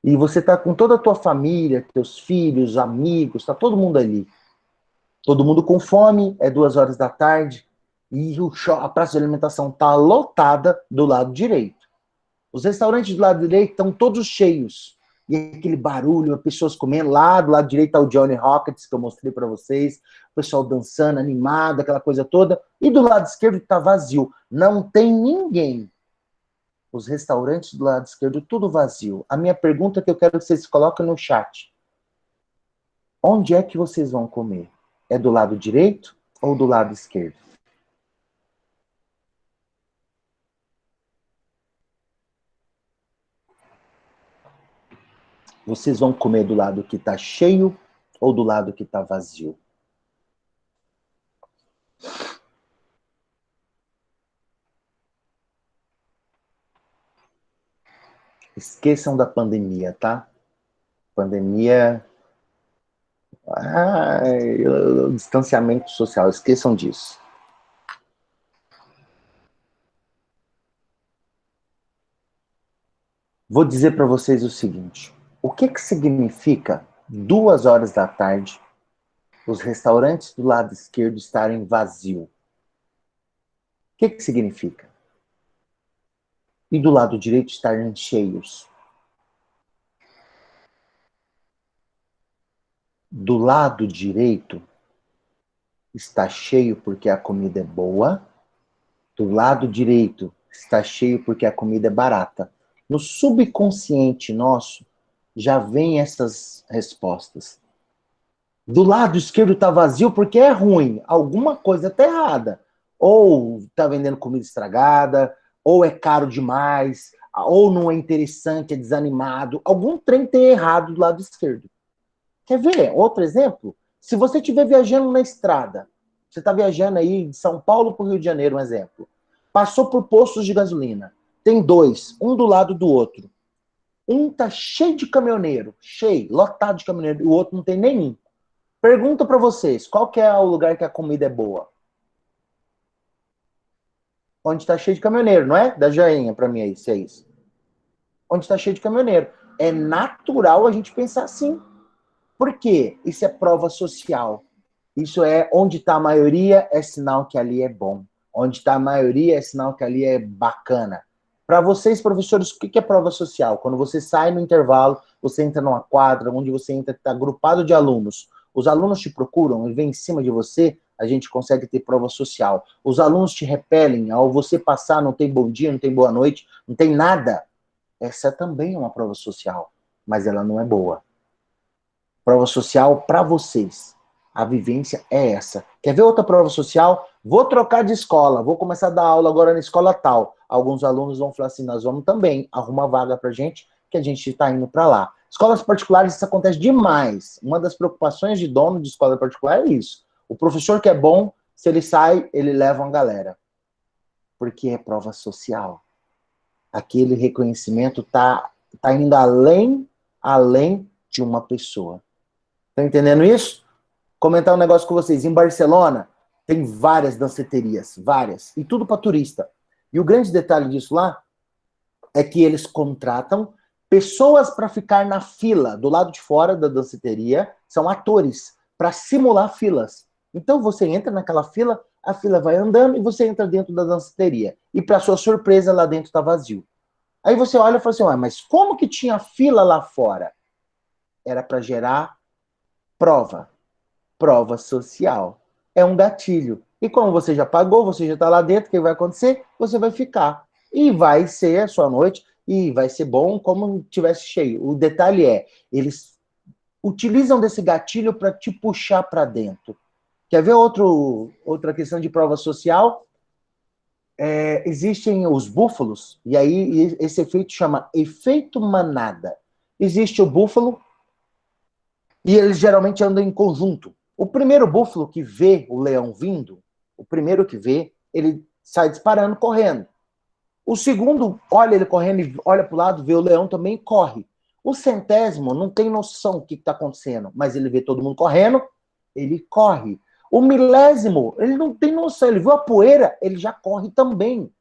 E você está com toda a tua família, teus filhos, amigos, está todo mundo ali. Todo mundo com fome, é 2 horas da tarde e a praça de alimentação está lotada do lado direito. Os restaurantes do lado direito estão todos cheios. E aquele barulho, pessoas comendo. Lá do lado direito está o Johnny Rockets, que eu mostrei para vocês. O pessoal dançando, animado, aquela coisa toda. E do lado esquerdo está vazio. Não tem ninguém. Os restaurantes do lado esquerdo, tudo vazio. A minha pergunta é que eu quero que vocês coloquem no chat. Onde é que vocês vão comer? É do lado direito ou do lado esquerdo? Vocês vão comer do lado que está cheio ou do lado que está vazio? Esqueçam da pandemia, tá? Pandemia, o distanciamento social, esqueçam disso. Vou dizer para vocês o seguinte, o que significa 2 horas da tarde os restaurantes do lado esquerdo estarem vazios? O que significa? E do lado direito estarem cheios? Do lado direito está cheio porque a comida é boa, do lado direito está cheio porque a comida é barata. No subconsciente nosso, já vem essas respostas. Do lado esquerdo está vazio porque é ruim, alguma coisa está errada. Ou está vendendo comida estragada, ou é caro demais, ou não é interessante, é desanimado. Algum trem tem errado do lado esquerdo. Quer ver? Outro exemplo? Se você estiver viajando na estrada, você está viajando aí de São Paulo para o Rio de Janeiro, um exemplo. Passou por postos de gasolina. Tem dois, um do lado do outro. Um tá cheio de caminhoneiro, cheio, lotado de caminhoneiro, e o outro não tem nenhum. Pergunta para vocês, qual que é o lugar que a comida é boa? Onde está cheio de caminhoneiro, não é? Dá joinha para mim aí, se é isso. Onde está cheio de caminhoneiro. É natural a gente pensar assim. Por quê? Isso é prova social. Isso é onde está a maioria, é sinal que ali é bom. Onde está a maioria, é sinal que ali é bacana. Para vocês, professores, o que é prova social? Quando você sai no intervalo, você entra numa quadra, onde você entra, está agrupado de alunos. Os alunos te procuram e vêm em cima de você, a gente consegue ter prova social. Os alunos te repelem, ao você passar, não tem bom dia, não tem boa noite, não tem nada. Essa também é uma prova social, mas ela não é boa. Prova social para vocês. A vivência é essa. Quer ver outra prova social? Vou trocar de escola, vou começar a dar aula agora na escola tal. Alguns alunos vão falar assim, nós vamos também, arruma vaga pra gente, que a gente está indo para lá. Escolas particulares, isso acontece demais. Uma das preocupações de dono de escola particular é isso. O professor que é bom, se ele sai, ele leva uma galera. Porque é prova social. Aquele reconhecimento tá indo além de uma pessoa. Tá entendendo isso? Comentar um negócio com vocês. Em Barcelona, tem várias danceterias, várias. E tudo para turista. E o grande detalhe disso lá é que eles contratam pessoas para ficar na fila, do lado de fora da danceteria, são atores, para simular filas. Então você entra naquela fila, a fila vai andando e você entra dentro da danceteria. E para sua surpresa, lá dentro está vazio. Aí você olha e fala assim, mas como que tinha fila lá fora? Era para gerar prova social. É um gatilho. E como você já pagou, você já está lá dentro, o que vai acontecer? Você vai ficar. E vai ser a sua noite, e vai ser bom como tivesse cheio. O detalhe é, eles utilizam desse gatilho para te puxar para dentro. Quer ver outra questão de prova social? Existem os búfalos, e aí esse efeito chama efeito manada. Existe o búfalo, e eles geralmente andam em conjunto. O primeiro búfalo que vê o leão vindo, o primeiro que vê, ele sai disparando, correndo. O segundo olha ele correndo e olha para o lado, vê o leão também e corre. O centésimo não tem noção do que está acontecendo, mas ele vê todo mundo correndo, ele corre. O milésimo, ele não tem noção, ele viu a poeira, ele já corre também.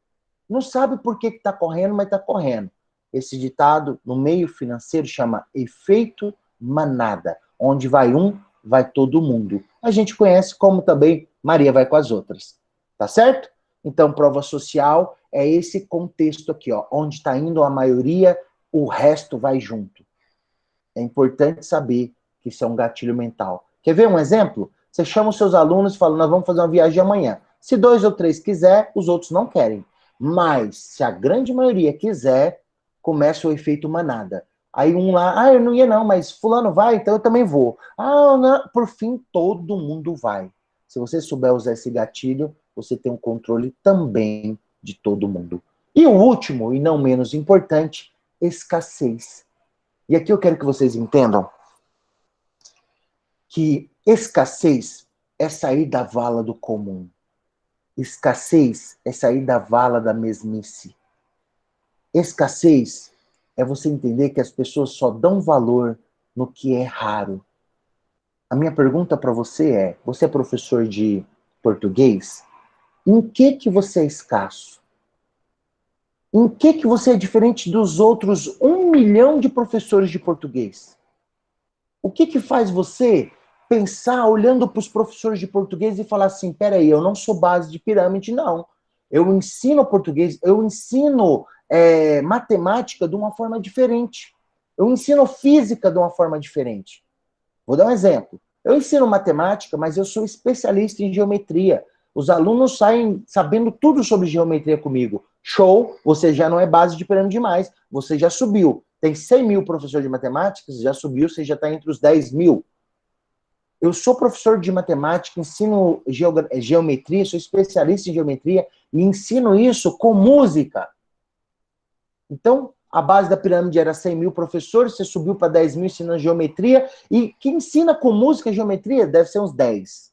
Não sabe por que está correndo, mas está correndo. Esse ditado, no meio financeiro, chama efeito manada. Onde vai um, vai todo mundo. A gente conhece como também Maria vai com as outras. Tá certo? Então, prova social é esse contexto aqui, ó, onde está indo a maioria, o resto vai junto. É importante saber que isso é um gatilho mental. Quer ver um exemplo? Você chama os seus alunos e fala, nós vamos fazer uma viagem amanhã. Se 2 ou 3 quiser, os outros não querem. Mas, se a grande maioria quiser, começa o efeito manada. Aí um lá, eu não ia não, mas fulano vai, então eu também vou. Não. Por fim, todo mundo vai. Se você souber usar esse gatilho, você tem um controle também de todo mundo. E o último, e não menos importante, escassez. E aqui eu quero que vocês entendam que escassez é sair da vala do comum. Escassez é sair da vala da mesmice. Escassez é você entender que as pessoas só dão valor no que é raro. A minha pergunta para você é professor de português? Em que você é escasso? Em que você é diferente dos outros 1 milhão de professores de português? O que faz você pensar olhando para os professores de português e falar assim, peraí, eu não sou base de pirâmide, não. Eu ensino português, eu ensino matemática de uma forma diferente. Eu ensino física de uma forma diferente. Vou dar um exemplo. Eu ensino matemática, mas eu sou especialista em geometria. Os alunos saem sabendo tudo sobre geometria comigo. Show, você já não é base de pirâmide mais, você já subiu. Tem 100 mil professores de matemática, já subiu, você já está entre os 10 mil. Eu sou professor de matemática, ensino geometria, sou especialista em geometria e ensino isso com música. Então, a base da pirâmide era 100 mil professores, você subiu para 10 mil ensinando geometria, e quem ensina com música e geometria deve ser uns 10.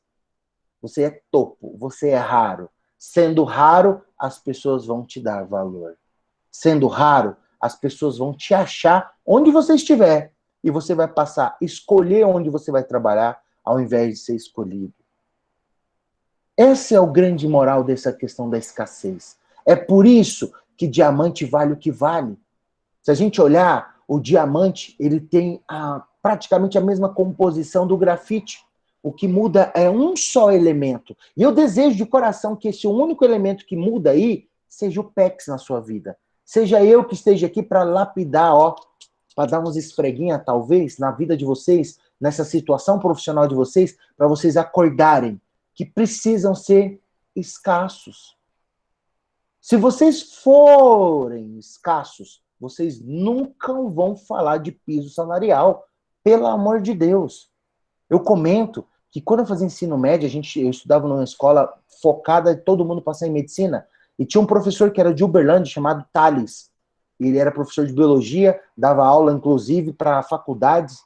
Você é topo, você é raro. Sendo raro, as pessoas vão te dar valor. Sendo raro, as pessoas vão te achar onde você estiver. E você vai passar a escolher onde você vai trabalhar, ao invés de ser escolhido. Esse é o grande moral dessa questão da escassez. É por isso que diamante vale o que vale. Se a gente olhar, o diamante ele tem praticamente a mesma composição do grafite. O que muda é um só elemento. E eu desejo de coração que esse único elemento que muda aí seja o PEX na sua vida. Seja eu que esteja aqui para lapidar, para dar uns esfreguinha, talvez, na vida de vocês, nessa situação profissional de vocês, para vocês acordarem que precisam ser escassos. Se vocês forem escassos, vocês nunca vão falar de piso salarial. Pelo amor de Deus. Eu comento que quando eu fazia ensino médio, eu estudava numa escola focada em todo mundo passar em medicina, e tinha um professor que era de Uberlândia, chamado Thales. Ele era professor de biologia, dava aula, inclusive, para faculdades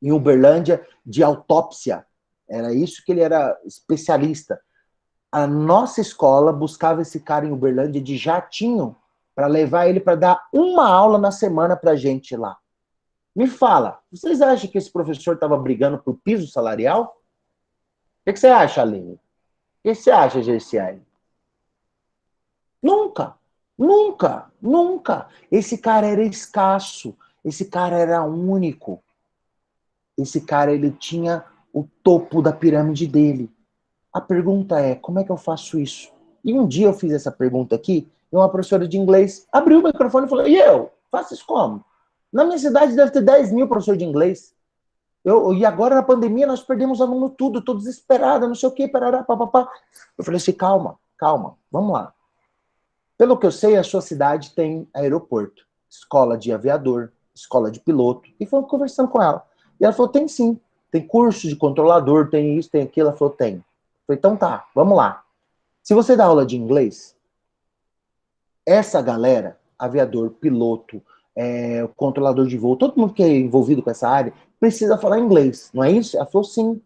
em Uberlândia de autópsia. Era isso que ele era especialista. A nossa escola buscava esse cara em Uberlândia de jatinho para levar ele para dar uma aula na semana para a gente lá. Me fala, vocês acham que esse professor estava brigando por piso salarial? O que você acha, Aline? O que você acha, Gerciane? Nunca, nunca, nunca. Esse cara era escasso, esse cara era único. Esse cara, ele tinha o topo da pirâmide dele. A pergunta é, como é que eu faço isso? E um dia eu fiz essa pergunta aqui, e uma professora de inglês abriu o microfone e falou, e eu? Faço isso como? Na minha cidade deve ter 10 mil professores de inglês. E agora na pandemia nós perdemos aluno tudo, tô desesperada, não sei o que, parará, papapá. Eu falei assim, calma, calma, vamos lá. Pelo que eu sei, a sua cidade tem aeroporto, escola de aviador, escola de piloto. E fui conversando com ela. E ela falou, tem sim. Tem curso de controlador, tem isso, tem aquilo. Ela falou, tem. Eu falei, então tá, vamos lá. Se você dá aula de inglês, essa galera, aviador, piloto, controlador de voo, todo mundo que é envolvido com essa área, precisa falar inglês, não é isso? Ela falou, sim.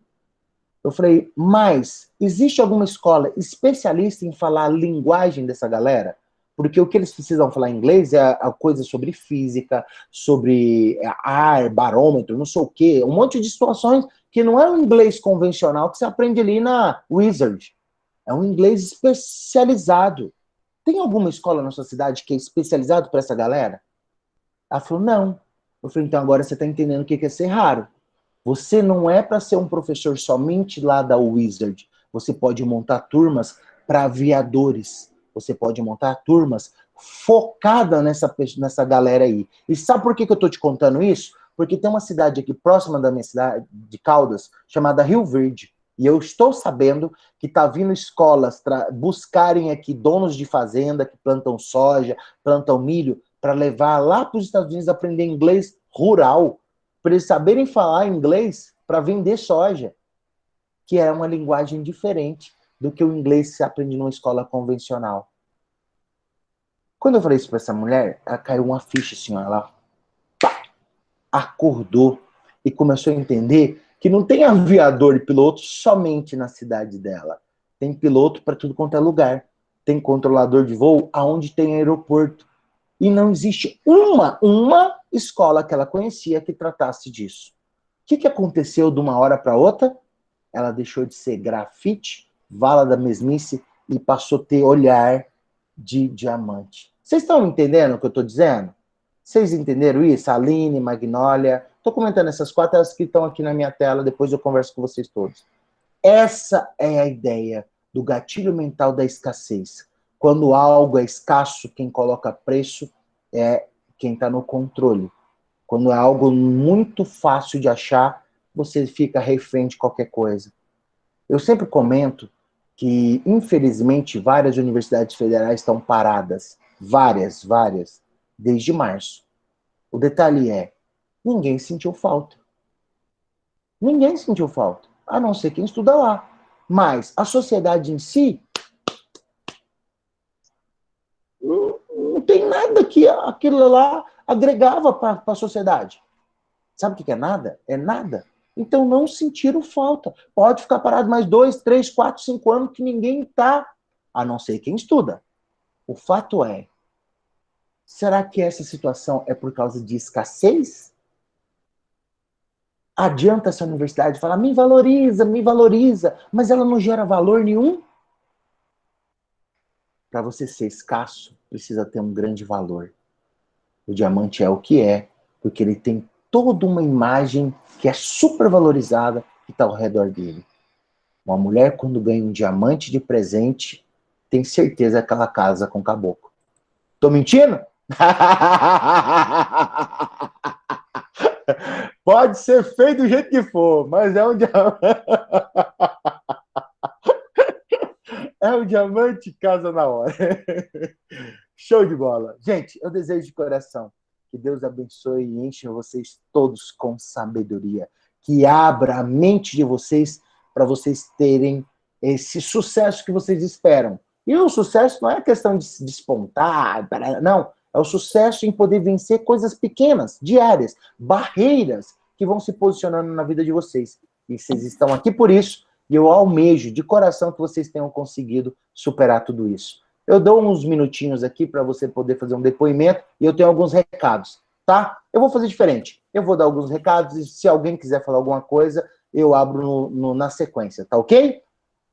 Eu falei, mas existe alguma escola especialista em falar a linguagem dessa galera? Porque o que eles precisam falar em inglês é a coisa sobre física, sobre ar, barômetro, não sei o quê, um monte de situações que não é um inglês convencional que você aprende ali na Wizard. É um inglês especializado. Tem alguma escola na sua cidade que é especializado para essa galera? Ela falou, não. Eu falei, então agora você está entendendo o que é ser raro. Você não é para ser um professor somente lá da Wizard. Você pode montar turmas para aviadores. Você pode montar turmas focadas nessa galera aí. E sabe por que eu estou te contando isso? Porque tem uma cidade aqui próxima da minha cidade, de Caldas, chamada Rio Verde. E eu estou sabendo que está vindo escolas buscarem aqui donos de fazenda que plantam soja, plantam milho, para levar lá para os Estados Unidos aprender inglês rural, para eles saberem falar inglês para vender soja, que é uma linguagem diferente do que o inglês que se aprende numa escola convencional. Quando eu falei isso para essa mulher, ela caiu uma ficha assim, ela acordou e começou a entender que não tem aviador e piloto somente na cidade dela. Tem piloto para tudo quanto é lugar. Tem controlador de voo aonde tem aeroporto. E não existe uma escola que ela conhecia que tratasse disso. O que aconteceu de uma hora para outra? Ela deixou de ser grafite, vala da mesmice, e passou a ter olhar de diamante. Vocês estão entendendo o que eu estou dizendo? Vocês entenderam isso? Aline, Magnólia. Estou comentando essas quatro, elas que estão aqui na minha tela, depois eu converso com vocês todos. Essa é a ideia do gatilho mental da escassez. Quando algo é escasso, quem coloca preço é quem está no controle. Quando é algo muito fácil de achar, você fica refém de qualquer coisa. Eu sempre comento que, infelizmente, várias universidades federais estão paradas. Várias, desde março. O detalhe é, ninguém sentiu falta. Ninguém sentiu falta, a não ser quem estuda lá. Mas a sociedade em si, não tem nada que aquilo lá agregava para a sociedade. Sabe o que é nada? É nada. Então não sentiram falta. Pode ficar parado mais 2, 3, 4, 5 anos que ninguém está, a não ser quem estuda. O fato é, será que essa situação é por causa de escassez? Adianta essa universidade falar, me valoriza, mas ela não gera valor nenhum? Para você ser escasso, precisa ter um grande valor. O diamante é o que é, porque ele tem toda uma imagem que é super valorizada que está ao redor dele. Uma mulher, quando ganha um diamante de presente, tem certeza que ela casa com o caboclo. Tô mentindo? Pode ser feito do jeito que for, mas é um diamante. É um diamante casa na hora. Show de bola. Gente, eu desejo de coração que Deus abençoe e encha vocês todos com sabedoria. Que abra a mente de vocês para vocês terem esse sucesso que vocês esperam. E o sucesso não é questão de se despontar, não. É o sucesso em poder vencer coisas pequenas, diárias, barreiras que vão se posicionando na vida de vocês. E vocês estão aqui por isso, e eu almejo de coração que vocês tenham conseguido superar tudo isso. Eu dou uns minutinhos aqui para você poder fazer um depoimento e eu tenho alguns recados, tá? Eu vou fazer diferente. Eu vou dar alguns recados e se alguém quiser falar alguma coisa, eu abro na sequência, tá ok?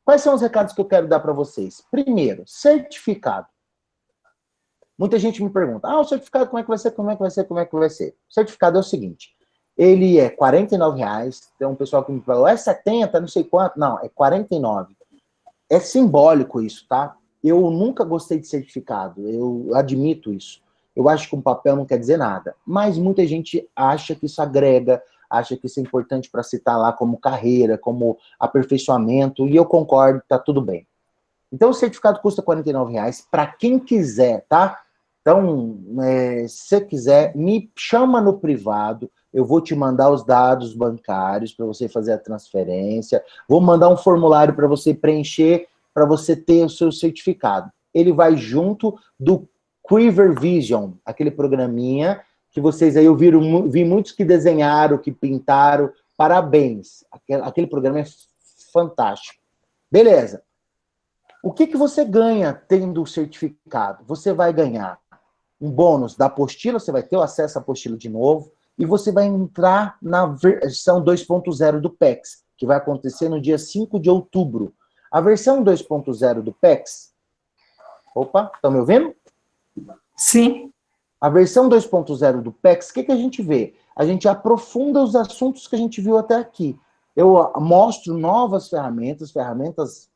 Quais são os recados que eu quero dar para vocês? Primeiro, certificado. Muita gente me pergunta, o certificado como é que vai ser, como é que vai ser, como é que vai ser? O certificado é o seguinte, ele é R$49, tem um pessoal que me falou, é 70, não sei quanto, não, é 49. É simbólico isso, tá? Eu nunca gostei de certificado, eu admito isso. Eu acho que um papel não quer dizer nada, mas muita gente acha que isso agrega, acha que isso é importante para citar lá como carreira, como aperfeiçoamento, e eu concordo, tá tudo bem. Então o certificado custa R$49 para quem quiser, tá? Então, se você quiser, me chama no privado, eu vou te mandar os dados bancários para você fazer a transferência, vou mandar um formulário para você preencher, para você ter o seu certificado. Ele vai junto do Quiver Vision, aquele programinha que vocês aí, vi muitos que desenharam, que pintaram, parabéns. Aquele programa é fantástico. Beleza. O que você ganha tendo o certificado? Você vai ganhar um bônus da apostila, você vai ter o acesso à apostila de novo, e você vai entrar na versão 2.0 do PEX, que vai acontecer no dia 5 de outubro. A versão 2.0 do PEX... Opa, estão me ouvindo? Sim. A versão 2.0 do PEX, o que a gente vê? A gente aprofunda os assuntos que a gente viu até aqui. Eu mostro novas ferramentas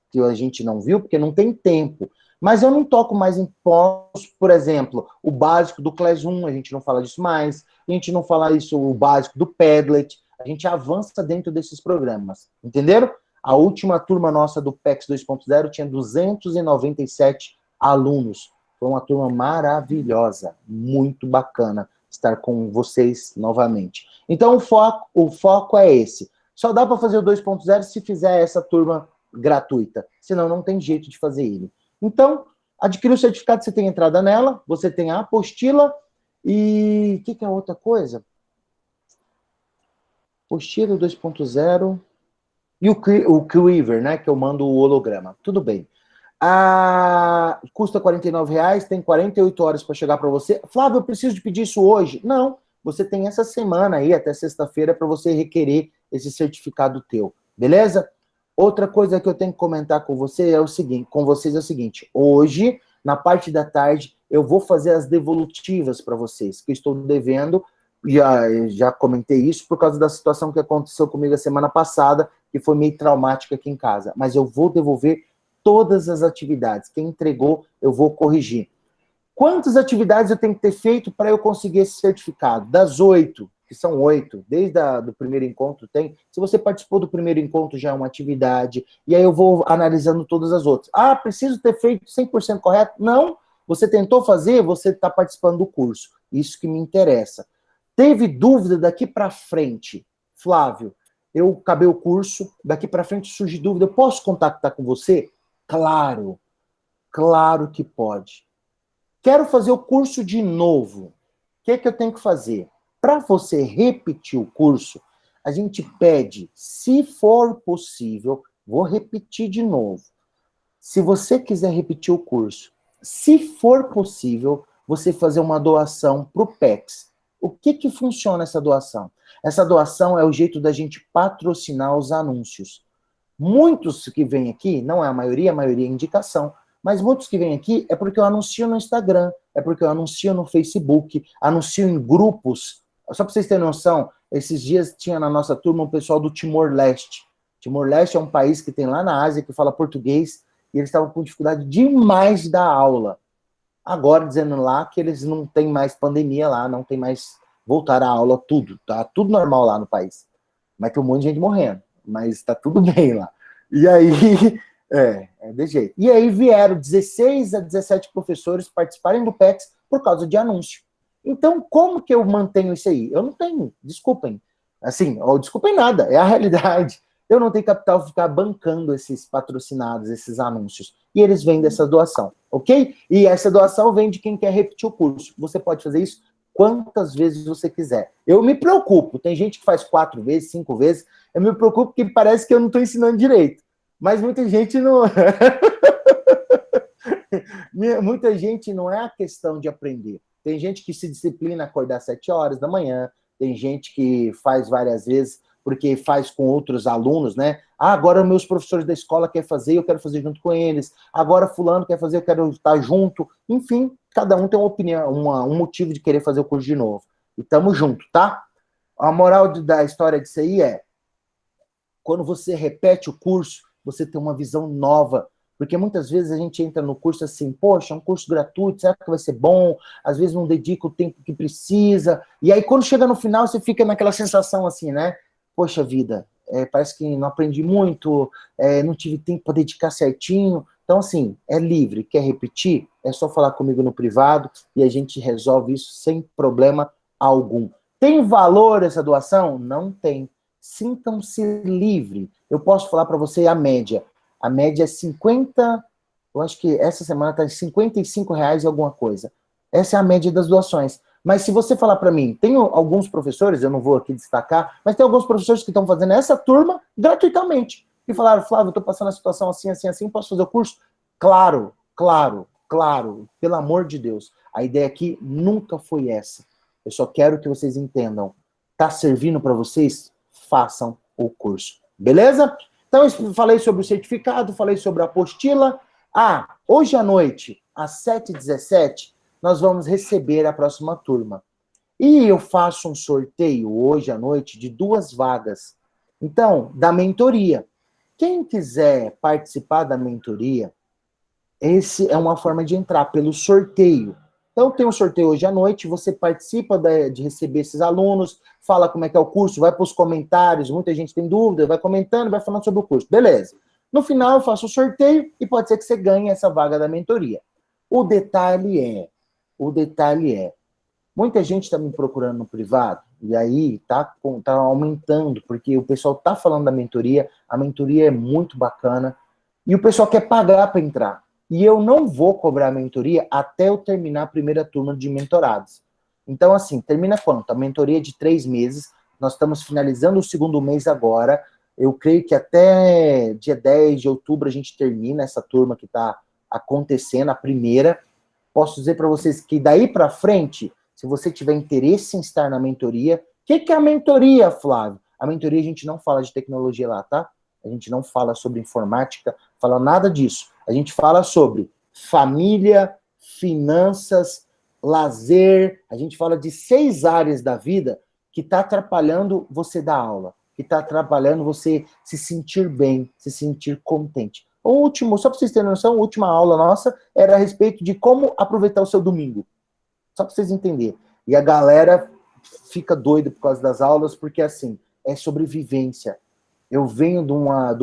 que a gente não viu, porque não tem tempo. Mas eu não toco mais em pontos, por exemplo, o básico do Class 1, a gente não fala disso mais, a gente não fala isso, o básico do Padlet, a gente avança dentro desses programas, entenderam? A última turma nossa do PEX 2.0 tinha 297 alunos. Foi uma turma maravilhosa, muito bacana estar com vocês novamente. Então o foco é esse. Só dá para fazer o 2.0 se fizer essa turma gratuita, senão não tem jeito de fazer ele. Então, adquirir o certificado, você tem entrada nela, você tem a apostila e... O que é outra coisa? Apostila 2.0 e o Quiver, né, que eu mando o holograma. Tudo bem. Custa R$49, tem 48 horas para chegar para você. Flávio, eu preciso de pedir isso hoje. Não, você tem essa semana aí, até sexta-feira, para você requerer esse certificado teu, beleza? Outra coisa que eu tenho que comentar com vocês é o seguinte, hoje, na parte da tarde, eu vou fazer as devolutivas para vocês, que eu estou devendo, já comentei isso, por causa da situação que aconteceu comigo a semana passada, que foi meio traumática aqui em casa, mas eu vou devolver todas as atividades, quem entregou, eu vou corrigir. Quantas atividades eu tenho que ter feito para eu conseguir esse certificado? Das 8, que são 8, desde do primeiro encontro tem. Se você participou do primeiro encontro, já é uma atividade, e aí eu vou analisando todas as outras. Preciso ter feito 100% correto? Não, você tentou fazer, você está participando do curso. Isso que me interessa. Teve dúvida daqui para frente? Flávio, eu acabei o curso, daqui para frente surge dúvida, eu posso contactar com você? Claro, claro que pode. Quero fazer o curso de novo. O que é que eu tenho que fazer? Para você repetir o curso, a gente pede, se for possível, vou repetir de novo. Se você quiser repetir o curso, se for possível, você fazer uma doação para o PEX. O que funciona essa doação? Essa doação é o jeito da gente patrocinar os anúncios. Muitos que vêm aqui, não é a maioria é indicação, mas muitos que vêm aqui é porque eu anuncio no Instagram, é porque eu anuncio no Facebook, anuncio em grupos. Só para vocês terem noção, esses dias tinha na nossa turma um pessoal do Timor-Leste. Timor-Leste é um país que tem lá na Ásia que fala português e eles estavam com dificuldade demais da aula. Agora dizendo lá que eles não têm mais pandemia lá, não tem mais voltar à aula, tudo. Tá tudo normal lá no país. Mas tem um monte de gente morrendo. Mas tá tudo bem lá. E aí, é desse jeito. E aí vieram 16 a 17 professores participarem do PEX por causa de anúncio. Então, como que eu mantenho isso aí? Eu não tenho, desculpem. Assim, desculpem nada, é a realidade. Eu não tenho capital para ficar bancando esses patrocinados, esses anúncios. E eles vêm dessa doação, ok? E essa doação vem de quem quer repetir o curso. Você pode fazer isso quantas vezes você quiser. Eu me preocupo. Tem gente que faz 4 vezes, 5 vezes. Eu me preocupo porque parece que eu não estou ensinando direito. Mas muita gente não... muita gente não é a questão de aprender. Tem gente que se disciplina a acordar às 7 horas da manhã. Tem gente que faz várias vezes porque faz com outros alunos, né? Agora meus professores da escola querem fazer, eu quero fazer junto com eles. Agora fulano quer fazer, eu quero estar junto. Enfim, cada um tem uma opinião, um motivo de querer fazer o curso de novo. E tamo junto, tá? A moral da história disso aí é, quando você repete o curso, você tem uma visão nova. Porque muitas vezes a gente entra no curso assim, poxa, é um curso gratuito, será que vai ser bom? Às vezes não dedica o tempo que precisa. E aí quando chega no final, você fica naquela sensação assim, né? Poxa vida, parece que não aprendi muito, não tive tempo para dedicar certinho. Então, assim, é livre. Quer repetir? É só falar comigo no privado e a gente resolve isso sem problema algum. Tem valor essa doação? Não tem. Sintam-se livre. Eu posso falar para você a média. A média é 50, eu acho que essa semana está em R$55 e alguma coisa. Essa é a média das doações. Mas se você falar para mim, tem alguns professores, eu não vou aqui destacar, mas tem alguns professores que estão fazendo essa turma gratuitamente. E falaram, Flávio, eu estou passando a situação assim, assim, assim, posso fazer o curso? Claro, claro, claro, pelo amor de Deus. A ideia aqui nunca foi essa. Eu só quero que vocês entendam. Está servindo para vocês? Façam o curso. Beleza? Então, eu falei sobre o certificado, falei sobre a apostila. Hoje à noite, às 7h17, nós vamos receber a próxima turma. E eu faço um sorteio hoje à noite de 2 vagas. Então, da mentoria. Quem quiser participar da mentoria, esse é uma forma de entrar pelo sorteio. Então, tem um sorteio hoje à noite, você participa de receber esses alunos, fala como é que é o curso, vai para os comentários, muita gente tem dúvida, vai comentando, vai falando sobre o curso. Beleza. No final, eu faço o sorteio e pode ser que você ganhe essa vaga da mentoria. O detalhe é, muita gente está me procurando no privado, e aí tá aumentando, porque o pessoal tá falando da mentoria, a mentoria é muito bacana, e o pessoal quer pagar para entrar. E eu não vou cobrar a mentoria até eu terminar a primeira turma de mentorados. Então, assim, termina quanto? A mentoria é de 3 meses, nós estamos finalizando o 2º mês agora, eu creio que até dia 10 de outubro a gente termina essa turma que está acontecendo, a primeira. Posso dizer para vocês que daí para frente, se você tiver interesse em estar na mentoria, o que é a mentoria, Flávio? A mentoria a gente não fala de tecnologia lá, tá? A gente não fala sobre informática, fala nada disso. A gente fala sobre família, finanças, lazer, a gente fala de 6 áreas da vida que está atrapalhando você dar aula, que está atrapalhando você se sentir bem, se sentir contente. O último, só para vocês terem noção, a última aula nossa era a respeito de como aproveitar o seu domingo. Só para vocês entenderem. E a galera fica doida por causa das aulas, porque assim, é sobrevivência. Eu venho de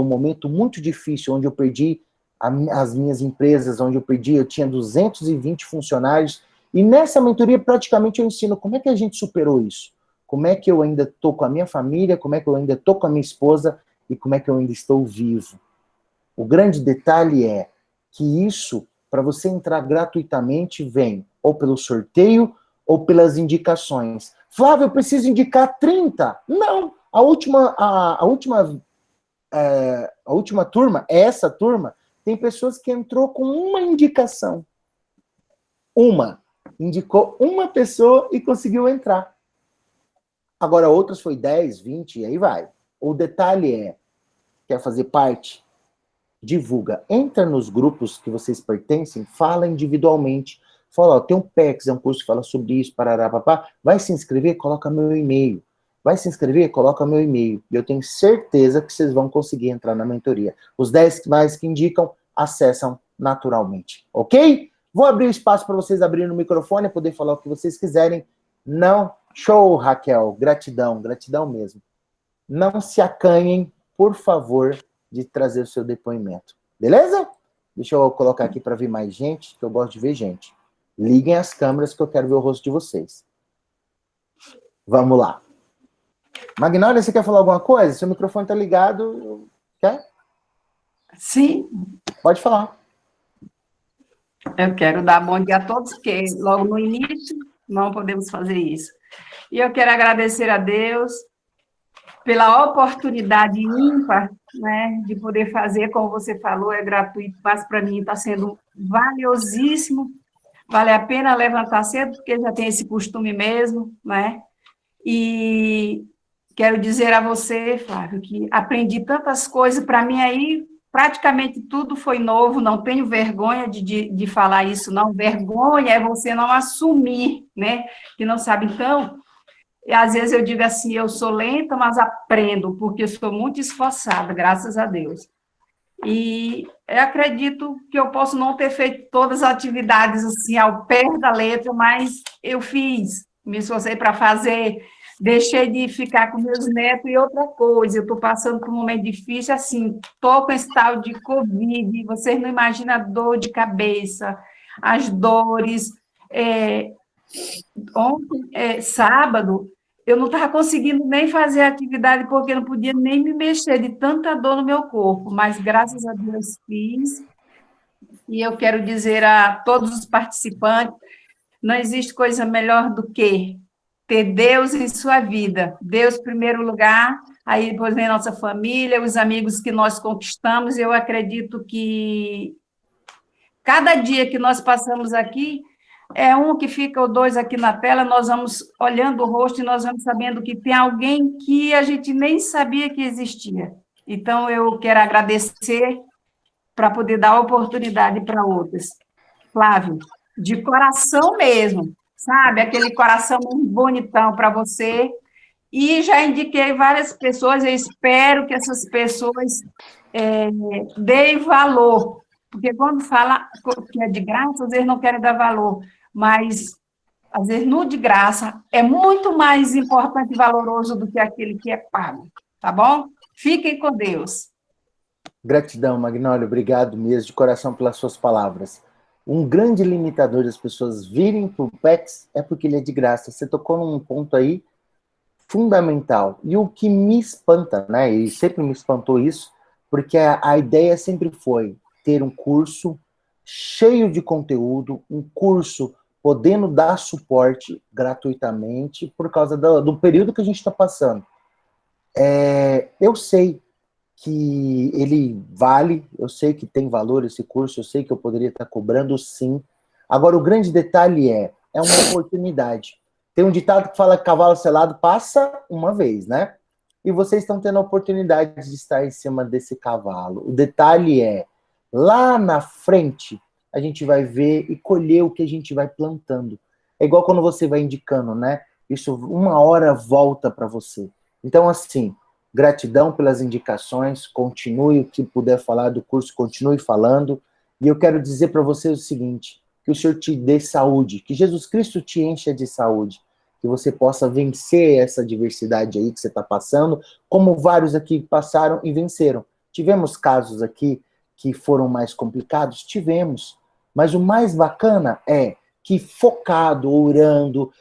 um momento muito difícil, onde eu perdi as minhas empresas, onde eu tinha 220 funcionários, e nessa mentoria praticamente eu ensino como é que a gente superou isso. como é que eu ainda estou com a minha família, como é que eu ainda estou com a minha esposa e como é que eu ainda estou vivo. O grande detalhe é que isso, para você entrar gratuitamente, vem ou pelo sorteio ou pelas indicações. Flávio, eu preciso indicar 30. Não, a última turma, essa turma, tem pessoas que entrou com uma indicação. Indicou uma pessoa e conseguiu entrar. Agora, outras foi 10, 20, e aí vai. O detalhe é, quer fazer parte? Divulga. Entra nos grupos que vocês pertencem, fala individualmente. Fala, ó, tem um PEX, é um curso que fala sobre isso, parará, papá. Vai se inscrever? Coloca meu e-mail. Vai se inscrever? Coloca meu e-mail. E eu tenho certeza que vocês vão conseguir entrar na mentoria. Os 10 mais que indicam, acessam naturalmente. Ok? Vou abrir o espaço para vocês abrirem o microfone, poder falar o que vocês quiserem. Não. Show, Raquel. Gratidão, gratidão mesmo. Não se acanhem, por favor, de trazer o seu depoimento. Beleza? Deixa eu colocar aqui para ver mais gente, que eu gosto de ver gente. Liguem as câmeras que eu quero ver o rosto de vocês. Vamos lá. Magnólia, você quer falar alguma coisa? Seu microfone está ligado. Quer? Sim. Pode falar. Eu quero dar bom dia a todos, porque logo no início não podemos fazer isso. E eu quero agradecer a Deus pela oportunidade ímpar, né, de poder fazer, como você falou, é gratuito, mas para mim está sendo valiosíssimo, vale a pena levantar cedo, porque já tem esse costume mesmo, né, e quero dizer a você, Flávio, que aprendi tantas coisas, para mim aí, praticamente tudo foi novo, não tenho vergonha de falar isso, não, vergonha é você não assumir, né, que não sabe, então... E às vezes eu digo assim, eu sou lenta, mas aprendo, porque eu sou muito esforçada, graças a Deus. E eu acredito que eu posso não ter feito todas as atividades assim ao pé da letra, mas eu fiz, me esforcei para fazer, deixei de ficar com meus netos e outra coisa, eu estou passando por um momento difícil, assim, estou com esse tal de Covid, vocês não imaginam a dor de cabeça, as dores, ontem, sábado, eu não estava conseguindo nem fazer atividade porque não podia nem me mexer de tanta dor no meu corpo, mas graças a Deus fiz. E eu quero dizer a todos os participantes, não existe coisa melhor do que ter Deus em sua vida. Deus em primeiro lugar, aí depois vem a nossa família, os amigos que nós conquistamos. Eu acredito que cada dia que nós passamos aqui, é um que fica ou dois aqui na tela, nós vamos olhando o rosto e nós vamos sabendo que tem alguém que a gente nem sabia que existia. Então, eu quero agradecer para poder dar oportunidade para outras. Flávio, de coração mesmo, sabe? Aquele coração bonitão para você. E já indiquei várias pessoas, eu espero que essas pessoas deem valor, porque quando fala que é de graça, às vezes não querem dar valor, mas às vezes no de graça é muito mais importante e valoroso do que aquele que é pago, tá bom? Fiquem com Deus. Gratidão, Magnólia, obrigado mesmo de coração pelas suas palavras. Um grande limitador das pessoas virem para o PEX é porque ele é de graça. Você tocou num ponto aí fundamental. E o que me espanta, né? E sempre me espantou isso, porque a ideia sempre foi ter um curso cheio de conteúdo, um curso podendo dar suporte gratuitamente por causa do período que a gente está passando. Eu sei que ele vale, eu sei que tem valor esse curso, eu sei que eu poderia estar cobrando sim. Agora, o grande detalhe é uma oportunidade. Tem um ditado que fala que cavalo selado passa uma vez, né? E vocês estão tendo a oportunidade de estar em cima desse cavalo. O detalhe é, lá na frente, a gente vai ver e colher o que a gente vai plantando. É igual quando você vai indicando, né? Isso uma hora volta para você. Então, assim, gratidão pelas indicações, continue o que puder falar do curso, continue falando. E eu quero dizer para vocês o seguinte, que o Senhor te dê saúde, que Jesus Cristo te encha de saúde, que você possa vencer essa adversidade aí que você está passando, como vários aqui passaram e venceram. Tivemos casos aqui que foram mais complicados? Tivemos. Mas o mais bacana é que focado, orando,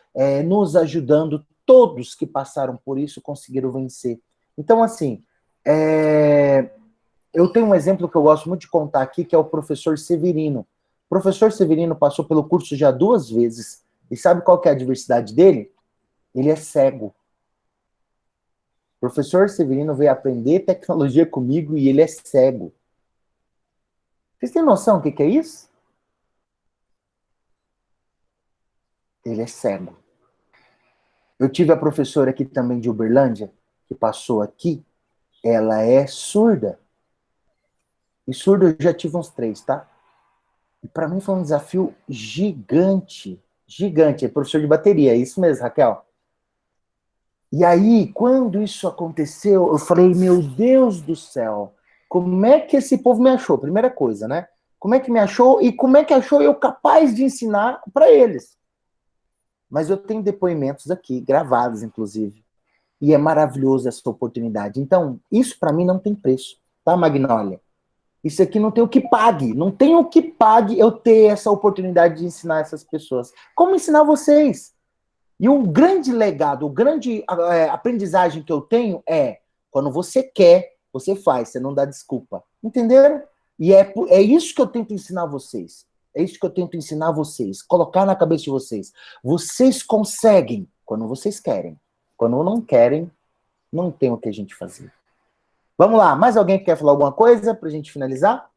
nos ajudando, todos que passaram por isso conseguiram vencer. Então, assim, eu tenho um exemplo que eu gosto muito de contar aqui, que é o professor Severino. O professor Severino passou pelo curso já 2 vezes. E sabe qual que é a adversidade dele? Ele é cego. O professor Severino veio aprender tecnologia comigo e ele é cego. Vocês têm noção do que é isso? Ele é cego. Eu tive a professora aqui também de Uberlândia, que passou aqui. Ela é surda. E surdo eu já tive uns 3, tá? E para mim foi um desafio gigante. Gigante. É professor de bateria, é isso mesmo, Raquel? E aí, quando isso aconteceu, eu falei, meu Deus do céu, como é que esse povo me achou? Primeira coisa, né? Como é que me achou e como é que achou eu capaz de ensinar para eles? Mas eu tenho depoimentos aqui, gravados, inclusive. E é maravilhoso essa oportunidade. Então, isso para mim não tem preço, tá, Magnólia? Isso aqui não tem o que pague. Não tem o que pague eu ter essa oportunidade de ensinar essas pessoas. Como ensinar vocês? E o grande legado, o grande aprendizagem que eu tenho é quando você quer, você faz, você não dá desculpa. Entenderam? E é isso que eu tento ensinar vocês. É isso que eu tento ensinar vocês. Colocar na cabeça de vocês. Vocês conseguem quando vocês querem. Quando não querem, não tem o que a gente fazer. Vamos lá, mais alguém que quer falar alguma coisa para a gente finalizar?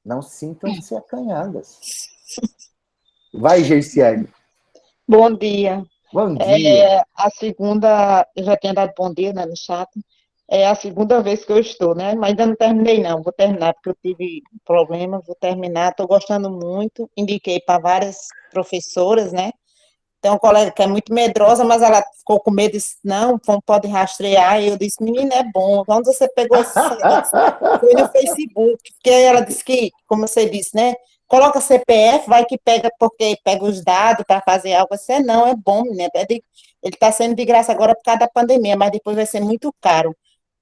Não sintam-se acanhadas. Vai, Gerciane. Bom dia. Bom dia. A segunda, eu já tinha dado bom dia, né, no chat. É a segunda vez que eu estou, né? Mas ainda não terminei, não. Vou terminar, porque eu tive problema, vou terminar. Estou gostando muito. Indiquei para várias professoras, né? Tem uma colega que é muito medrosa, mas ela ficou com medo e disse, não, pode rastrear. E eu disse, menina, é bom. Onde você pegou esse site? Foi no Facebook, porque ela disse que, como você disse, né? Coloca CPF, vai que pega, porque pega os dados para fazer algo. Você não, é bom, menina. Ele está sendo de graça agora por causa da pandemia, mas depois vai ser muito caro.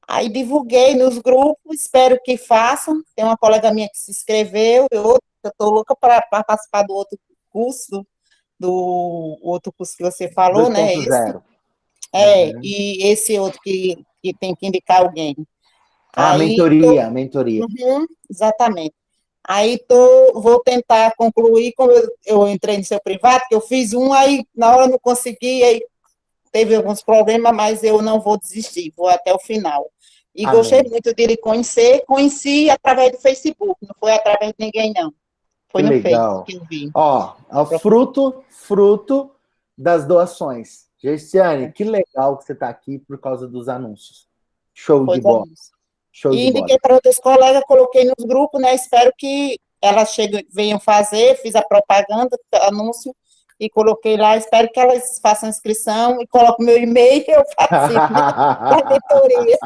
Aí divulguei nos grupos, espero que façam. Tem uma colega minha que se inscreveu, eu estou louca para participar do outro curso, do outro curso que você falou, né? 2.0. E esse outro que tem que indicar alguém. Mentoria. Exatamente. Aí vou tentar concluir, como eu entrei no seu privado, que eu fiz aí na hora eu não consegui, aí teve alguns problemas, mas eu não vou desistir, vou até o final. E Amém. Gostei muito dele conheci através do Facebook, não foi através de ninguém, não. Foi no Facebook que eu vi. Ó, fruto das doações. Gerciane, que legal que você está aqui por causa dos anúncios. Show de bola. Indiquei para outras colegas, coloquei nos grupos, né? Espero que elas venham fazer, fiz a propaganda, anúncio, e coloquei lá, espero que elas façam inscrição e coloquem meu e-mail e eu participo da mentoria.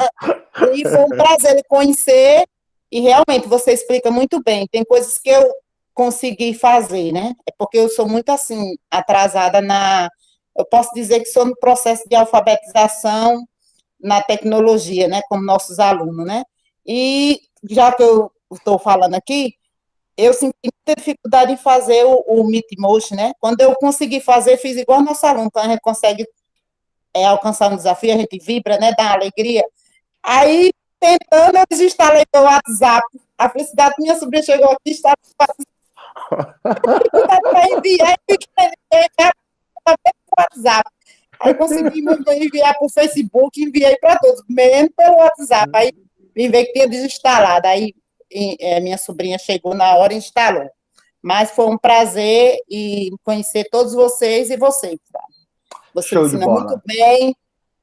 E foi um prazer lhe conhecer, e realmente você explica muito bem. Tem coisas que eu consegui fazer, né? É porque eu sou muito, assim, atrasada eu posso dizer que sou no processo de alfabetização na tecnologia, né, como nossos alunos, né? E já que eu estou falando aqui, eu senti muita dificuldade em fazer o Meetmost, né? Quando eu consegui fazer, fiz igual nosso aluno, então a gente consegue alcançar um desafio, a gente vibra, né, dá alegria. Aí, tentando, eu desinstalei meu WhatsApp. A felicidade minha sobrinha chegou aqui e estava para enviar o WhatsApp. Aí consegui enviar para o Facebook, enviei para todos, menos pelo WhatsApp. Aí vim ver que tinha desinstalado. Aí minha sobrinha chegou na hora e instalou. Mas foi um prazer conhecer todos vocês e você. Você ensina muito bem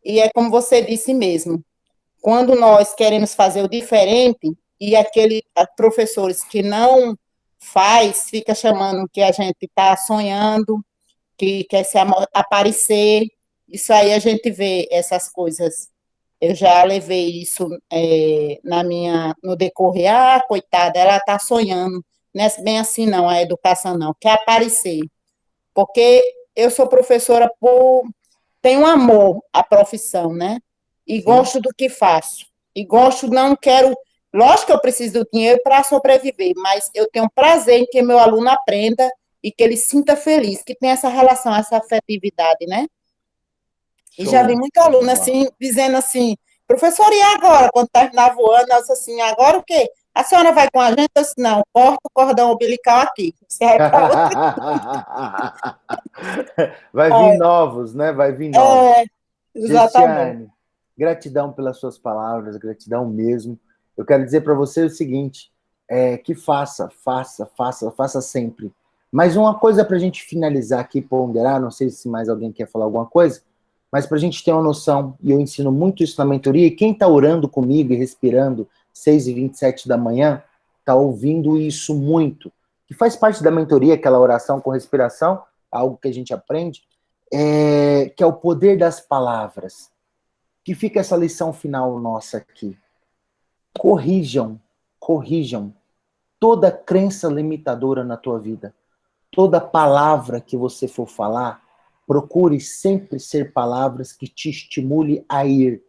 e é como você disse mesmo. Quando nós queremos fazer o diferente e aqueles professores que não fica chamando que a gente está sonhando, que quer se aparecer. Isso aí a gente vê essas coisas. Eu já levei isso no decorrer. Coitada, ela está sonhando. Não é bem assim, não, a educação não. Quer aparecer. Porque eu sou professora tenho amor à profissão, né? E gosto do que faço. E não quero. Lógico que eu preciso do dinheiro para sobreviver, mas eu tenho prazer em que meu aluno aprenda e que ele sinta feliz, que tenha essa relação, essa afetividade, né? E já vi Show. muito aluno assim, dizendo assim, professor, e agora? Quando terminava o ano, eu disse assim, agora o quê? A senhora vai com a gente? Eu disse, não, corta o cordão umbilical aqui. Você vai para outra. Vai vir novos, né? Vai vir novos. É, exatamente. Gestiane, gratidão pelas suas palavras, gratidão mesmo. Eu quero dizer para você o seguinte, que faça sempre. Mas uma coisa para a gente finalizar aqui, ponderar, não sei se mais alguém quer falar alguma coisa, mas para a gente ter uma noção, e eu ensino muito isso na mentoria, e quem está orando comigo e respirando 6h27 da manhã, está ouvindo isso muito, que faz parte da mentoria, aquela oração com respiração, algo que a gente aprende, que é o poder das palavras. Que fica essa lição final nossa aqui. Corrijam toda crença limitadora na tua vida. Toda palavra que você for falar, procure sempre ser palavras que te estimule a ir.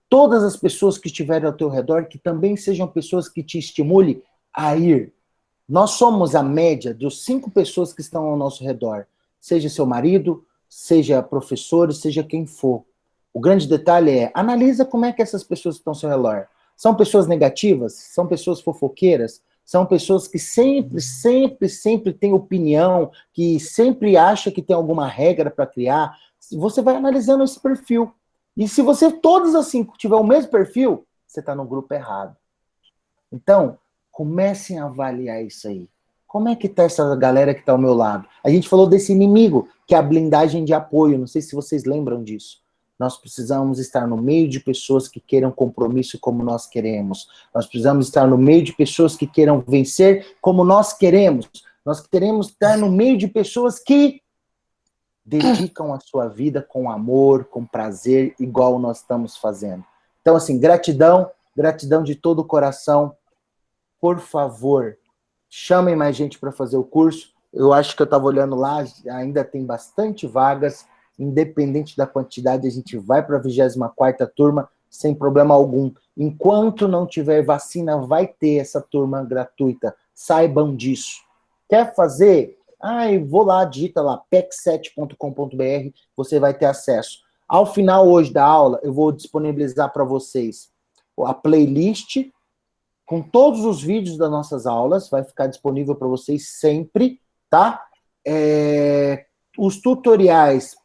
Todas as pessoas que estiverem ao teu redor, que também sejam pessoas que te estimule a ir. Nós somos a média dos 5 pessoas que estão ao nosso redor. Seja seu marido, seja professor, seja quem for. O grande detalhe é, analisa como é que essas pessoas estão ao seu redor. São pessoas negativas? São pessoas fofoqueiras? São pessoas que sempre têm opinião, que sempre acham que tem alguma regra para criar. Você vai analisando esse perfil. E se você, todos assim, tiver o mesmo perfil, você está no grupo errado. Então, comecem a avaliar isso aí. Como é que está essa galera que está ao meu lado? A gente falou desse inimigo, que é a blindagem de apoio. Não sei se vocês lembram disso. Nós precisamos estar no meio de pessoas que queiram compromisso como nós queremos. Nós precisamos estar no meio de pessoas que queiram vencer como nós queremos. Nós queremos estar no meio de pessoas que dedicam a sua vida com amor, com prazer, igual nós estamos fazendo. Então, assim, gratidão de todo o coração. Por favor, chamem mais gente para fazer o curso. Eu acho que eu estava olhando lá, ainda tem bastante vagas. Independente da quantidade, a gente vai para a 24ª turma sem problema algum. Enquanto não tiver vacina, vai ter essa turma gratuita. Saibam disso. Quer fazer? Vou lá, digita lá, pec7.com.br, você vai ter acesso. Ao final hoje da aula, eu vou disponibilizar para vocês a playlist com todos os vídeos das nossas aulas, vai ficar disponível para vocês sempre, tá? Os tutoriais